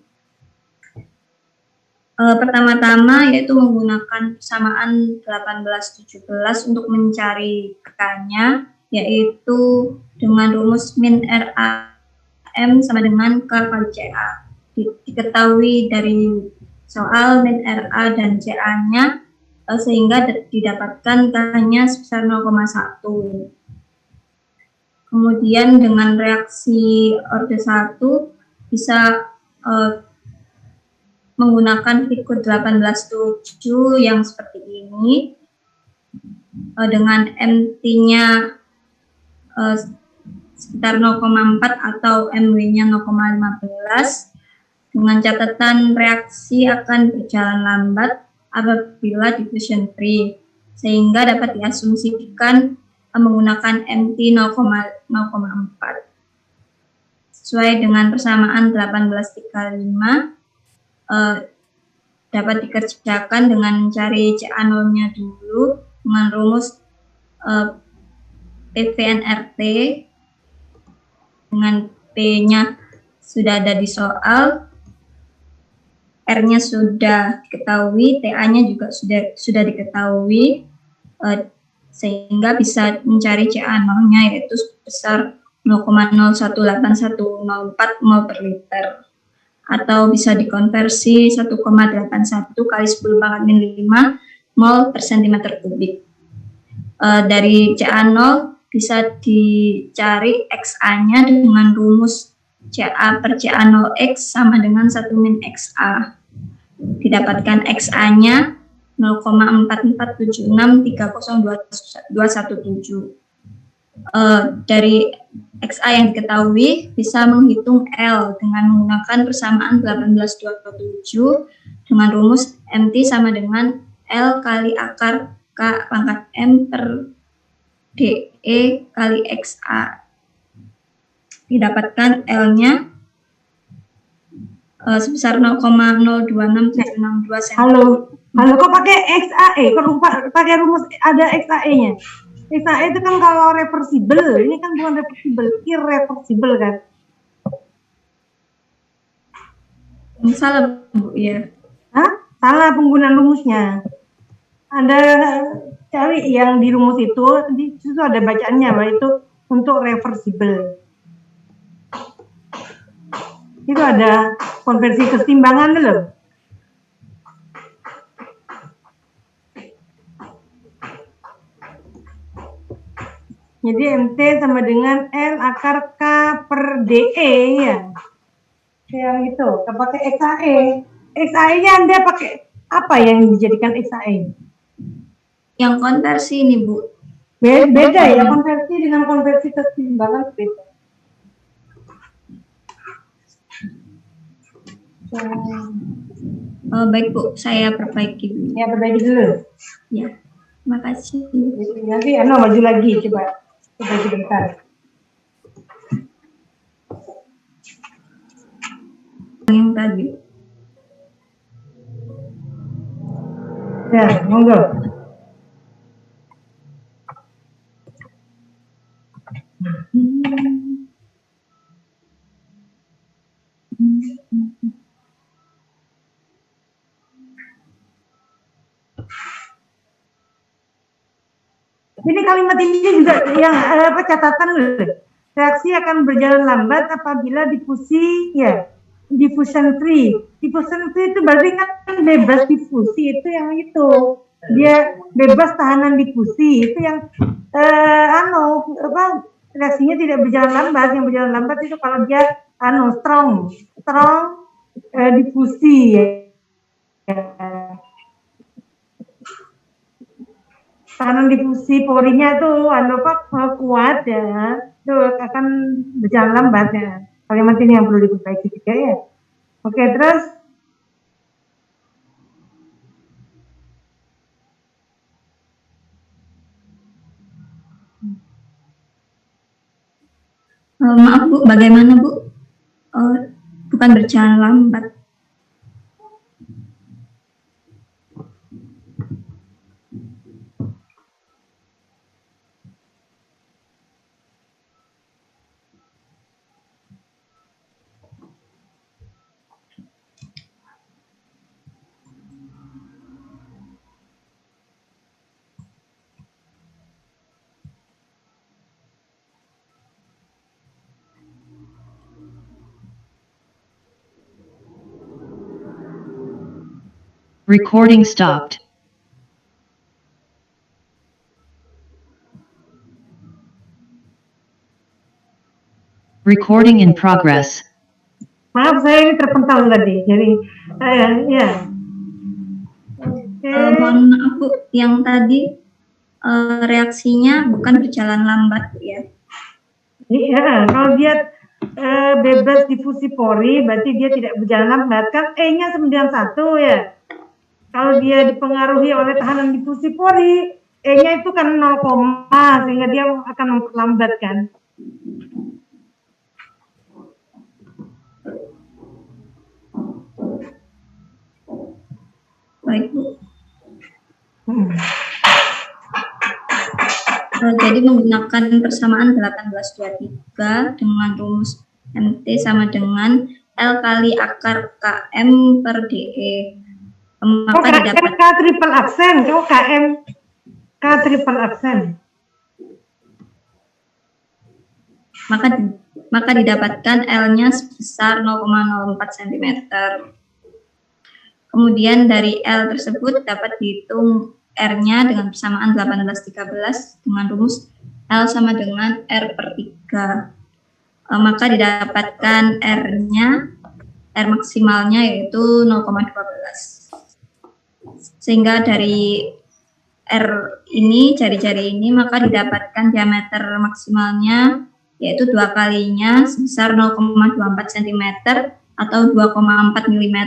Pertama-tama yaitu menggunakan persamaan 18-17 untuk mencari K-nya, yaitu dengan rumus min RAM sama dengan K kali CA. Diketahui dari soal min RA dan CA-nya, sehingga didapatkan K-nya sebesar 0,1. Kemudian dengan reaksi orde 1 bisa menggunakan figur 18-7 yang seperti ini, dengan MT-nya sekitar 0,4 atau MW-nya 0,15, dengan catatan reaksi akan berjalan lambat apabila diffusion free, sehingga dapat diasumsikan menggunakan MT 0,4. Sesuai dengan persamaan 1835, dapat dikerjakan dengan mencari CA0-nya dulu dengan rumus PVNRT, dengan P-nya sudah ada di soal, R-nya sudah diketahui, TA-nya juga sudah diketahui, sehingga bisa mencari CA0-nya yaitu sebesar 0,018104 mol per liter, atau bisa dikonversi 1,81 kali 10 pangkat min 5 mol per cm kubik. Dari CA0 bisa dicari XA-nya dengan rumus CA per CA0X sama dengan 1 min XA. Didapatkan XA-nya 0,4476302217. Dari XA yang diketahui bisa menghitung L dengan menggunakan persamaan 1827 dengan rumus MT sama dengan L kali akar K pangkat M per DE kali XA. Didapatkan L-nya sebesar 0,026762 cm. Halo, kok pakai XAE? Kok pakai rumus ada XAE-nya? XAE itu kan kalau reversible, ini kan bukan reversible, irreversible kan? Salah, Bu, ya. Hah? Salah penggunaan rumusnya. Ada cari yang di rumus itu, di situ ada bacaannya bahwa itu untuk reversible. Itu ada konversi kesetimbangan loh. Jadi MT sama dengan L akar K per DE ya. Yang itu, pakai XAE. XAE-nya Anda pakai apa yang dijadikan XAE? Yang konversi ini, Bu. Beda ya, konversi dengan konversi kesetimbangan beda. Baik, Bu, saya perbaiki dulu. Ya, perbaiki dulu. Ya, terima kasih. Nanti maju lagi, coba sebentar. Yang tadi. Ya, monggo. Ini kalimat ini juga yang catatan loh. reaksi akan berjalan lambat apabila diffusion free. Diffusion free itu berarti kan bebas difusi, itu yang itu. Dia bebas tahanan difusi, itu yang reaksinya tidak berjalan lambat. Yang berjalan lambat itu kalau dia strong difusi. Tahanan difusi porinya tuh kuat ya, itu akan berjalan lambat ya. Kalimat ini yang perlu diperbaiki juga ya. Oke, terus Maaf Bu, bagaimana Bu? Bukan berjalan lambat. Recording stopped. Recording in progress. maaf saya ini terpental tadi, jadi ya. Mohon maaf Bu, yang tadi reaksinya bukan berjalan lambat ya. Iya, kalau dia bebas difusi pori, berarti dia tidak berjalan lambat. Kan E-nya 91 ya. Kalau dia dipengaruhi oleh tahanan difusi pori, E-nya itu kan 0, sehingga dia akan memperlambat kan. Baik Bu. Jadi menggunakan persamaan 1823 dengan rumus MT sama dengan L kali akar KM per DE. Maka didapat K triple aksen, kok KM K triple aksen. Maka didapatkan L-nya sebesar 0,04 cm. Kemudian dari L tersebut dapat dihitung R-nya dengan persamaan 1813 dengan rumus L sama dengan R per 3. Maka didapatkan R maksimalnya yaitu 0,12. Sehingga dari R ini, jari-jari ini, maka didapatkan diameter maksimalnya yaitu 2 kalinya sebesar 0,24 cm atau 2,4 mm.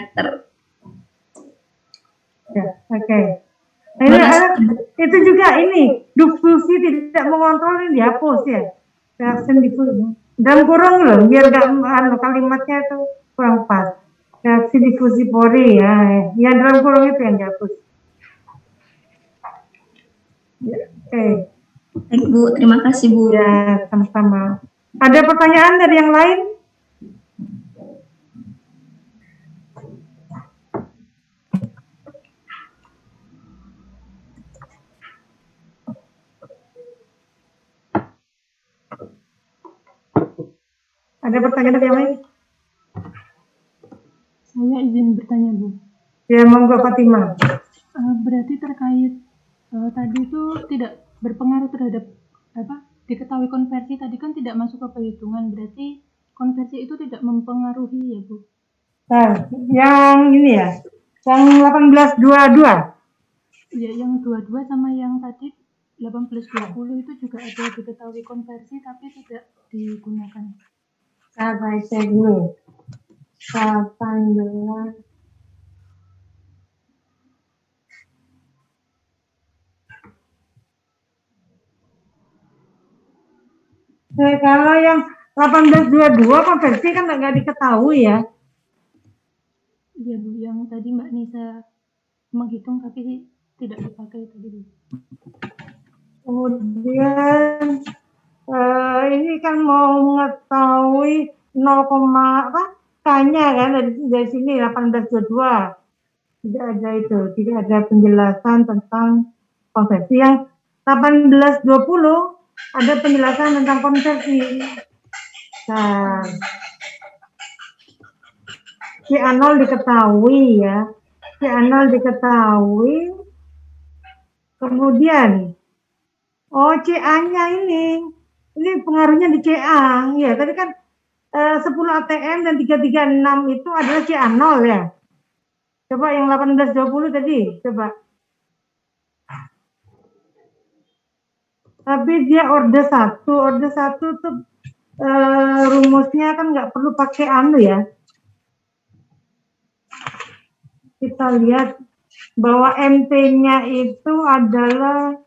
Ya, oke. Itu juga ini, diffusi tidak mengontrol ini dihapus ya. Reaksi diffusi. Dalam kurung loh, biar gak kalimatnya itu kurang pas. Reaksi difusi pori ya. Yang dalam kurung itu yang dihapus. Ya, oke. Baik Bu, terima kasih Bu. Ya, sama-sama. Ada pertanyaan dari yang lain? Ada pertanyaan dari yang lain? Saya izin bertanya, Bu. Ya, monggo Fatimah. Berarti terkait tadi itu tidak berpengaruh terhadap diketahui konversi tadi kan tidak masuk ke perhitungan, berarti konversi itu tidak mempengaruhi ya, Bu? Nah, yang ini ya, yang 1822. Ya, yang 22 sama yang tadi 1820 itu juga ada diketahui konversi tapi tidak digunakan. Saya cek dulu. 18. Kalau yang 1822 konversi kan nggak diketahui ya. Iya Bu, yang tadi Mbak Nisa menghitung tapi tidak dipakai tadi Bu. Kemudian ini kan mau mengetahui 0, K-nya kan dari sini 1822. Tidak ada itu, tidak ada penjelasan tentang konversi. Yang 1820 ada penjelasan tentang konversi. Nah, CA0 diketahui ya. CA0 diketahui. Kemudian, oh CA-nya ini pengaruhnya di CA. Ya, tadi kan 10 ATM dan 336 itu adalah CA0 ya. Coba yang 1820 tadi, coba. Tapi dia orde 1 tuh rumusnya kan nggak perlu pakai ya. Kita lihat bahwa MT-nya itu adalah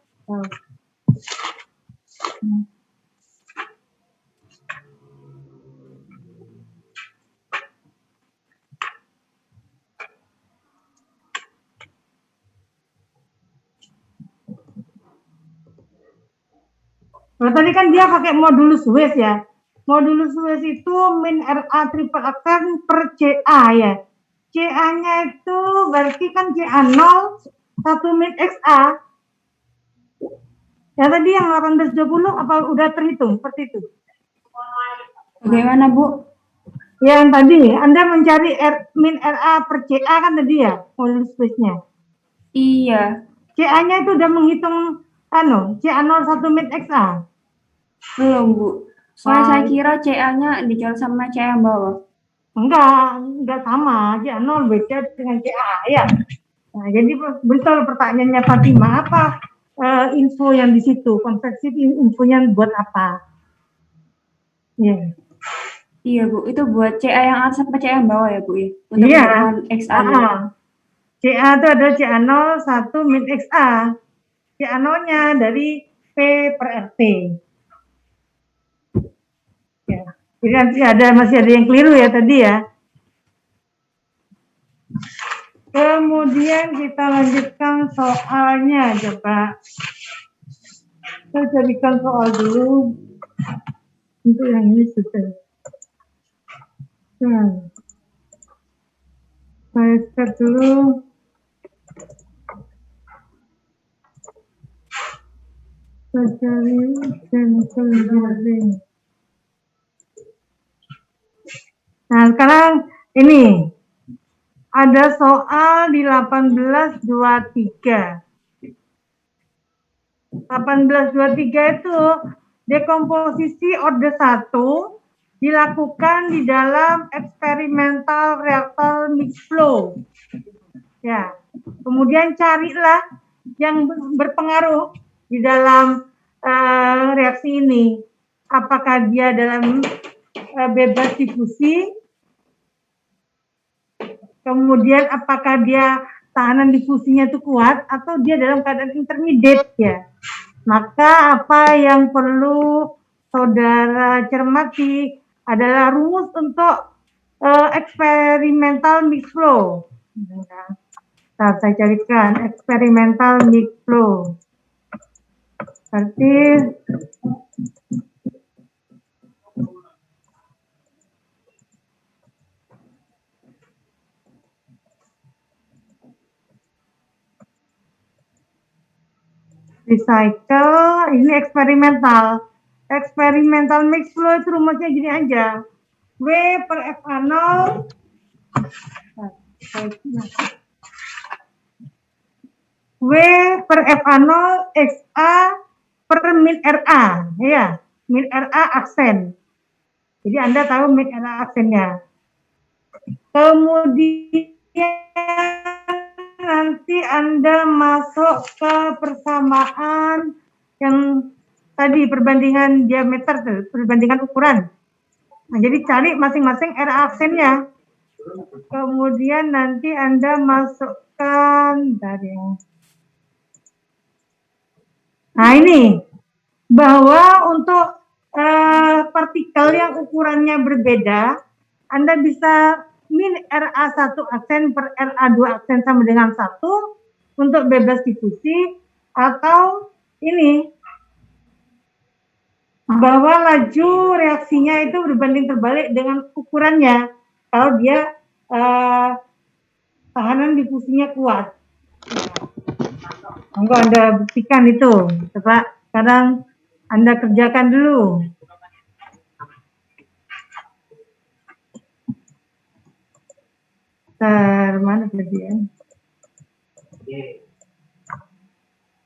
nah, tadi kan dia pakai modulus Wes ya. Modulus Wes itu min RA triple aksen per CA ya. CA-nya itu berarti kan CA0 1 min XA. Ya tadi yang 1820 apa udah terhitung seperti itu? Bagaimana, Bu? Yang tadi Anda mencari min RA per CA kan tadi ya modulus Wes-nya. Iya. CA-nya itu udah menghitung CA0 1 min XA. Belum, Bu. Soalnya saya kira CA-nya dijual sama CA yang bawah. Enggak sama. CA0 beda dengan CA ya. Nah, jadi betul pertanyaannya Fatima, apa info yang di situ? Konversi infonya buat apa? Ya. Iya, Bu. Itu buat CA yang atas sama CA yang bawah ya, Bu ya? Untuk Iya. XA. CA itu adalah CA0 1 min XA. CA0-nya dari P per RT. Ya. Jadi nanti masih ada yang keliru ya tadi ya. Kemudian kita lanjutkan soalnya coba. Kita jadikan soal dulu. Untuk yang ini sudah. Saya start dulu. Cari chemical engineering. Nah, sekarang ini ada soal di 1823. 1823 itu dekomposisi orde 1 dilakukan di dalam eksperimental reaktor mixed flow. Ya. Kemudian carilah yang berpengaruh di dalam reaksi ini. Apakah dia dalam bebas difusi? Kemudian apakah dia tahanan difusinya itu kuat atau dia dalam keadaan intermediate ya. Maka apa yang perlu saudara cermati adalah rumus untuk eksperimental mixed flow. Nah, saya carikan eksperimental mixed flow. Berarti recycle, ini eksperimental. Eksperimental mixed flow itu rumusnya gini aja. W per FA0 W per FA0 XA per min RA, ya, min RA aksen. Jadi Anda tahu min RA aksennya. Kemudian nanti Anda masuk ke persamaan yang tadi perbandingan diameter, perbandingan ukuran. Nah, jadi cari masing-masing RA aksennya. Kemudian nanti Anda masukkan dari nah ini bahwa untuk partikel yang ukurannya berbeda, Anda bisa min RA1 aksen per RA2 aksen sama dengan 1 untuk bebas difusi, atau ini bahwa laju reaksinya itu berbanding terbalik dengan ukurannya kalau dia tahanan difusinya kuat. Monggo Anda buktikan itu. Coba sekarang Anda kerjakan dulu. mana tadi ya?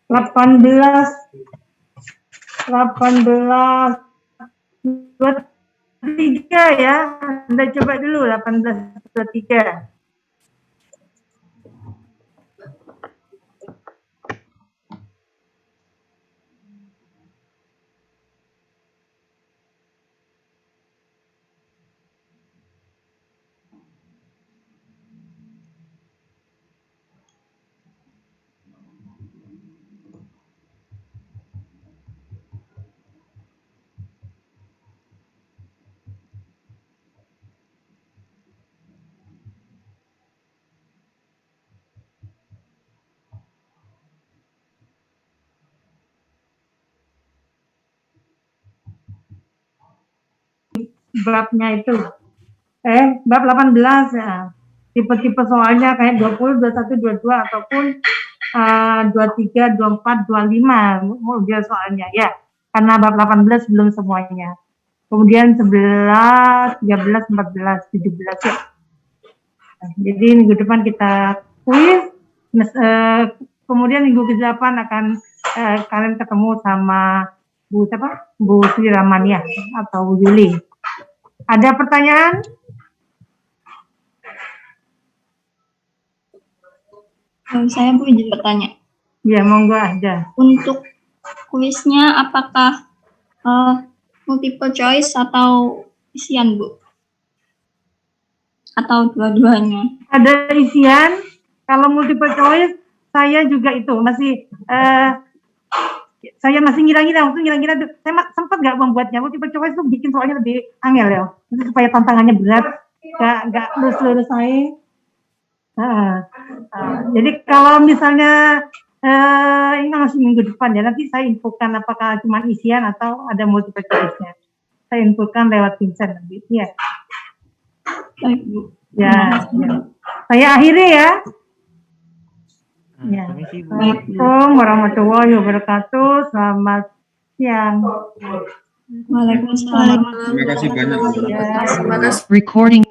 18 23 ya. Anda coba dulu 18 23. Babnya itu. Bab 18 ya. Tipe-tipe soalnya kayak 20, 21, 22 ataupun 23, 24, 25 model soalnya ya. Karena bab 18 belum semuanya. Kemudian 11, 13, 14, 17 ya. Nah, jadi minggu depan kita kuis. Kemudian minggu ke-8 akan kalian ketemu sama Bu Sri Ramania atau Bu Yuli. Ada pertanyaan? Saya Bu izin bertanya. Ya, monggo aja. Untuk kuisnya apakah multiple choice atau isian, Bu? Atau dua-duanya? Ada isian. Kalau multiple choice, saya juga itu masih saya masih ngira-ngira, saya sempat nggak membuatnya. Multiple choice itu bikin soalnya lebih angel ya, supaya tantangannya berat, nggak lurus-lurus saya. Jadi kalau misalnya ini masih minggu depan ya, nanti saya infokan apakah cuma isian atau ada multiple choice-nya. Saya infokan lewat Vincent nanti. Ya. Baik, Bu. Ya. Saya akhiri ya. Ya. Assalamualaikum warahmatullahi wabarakatuh. Selamat siang. Waalaikumsalam. Terima kasih banyak. Ya. Recording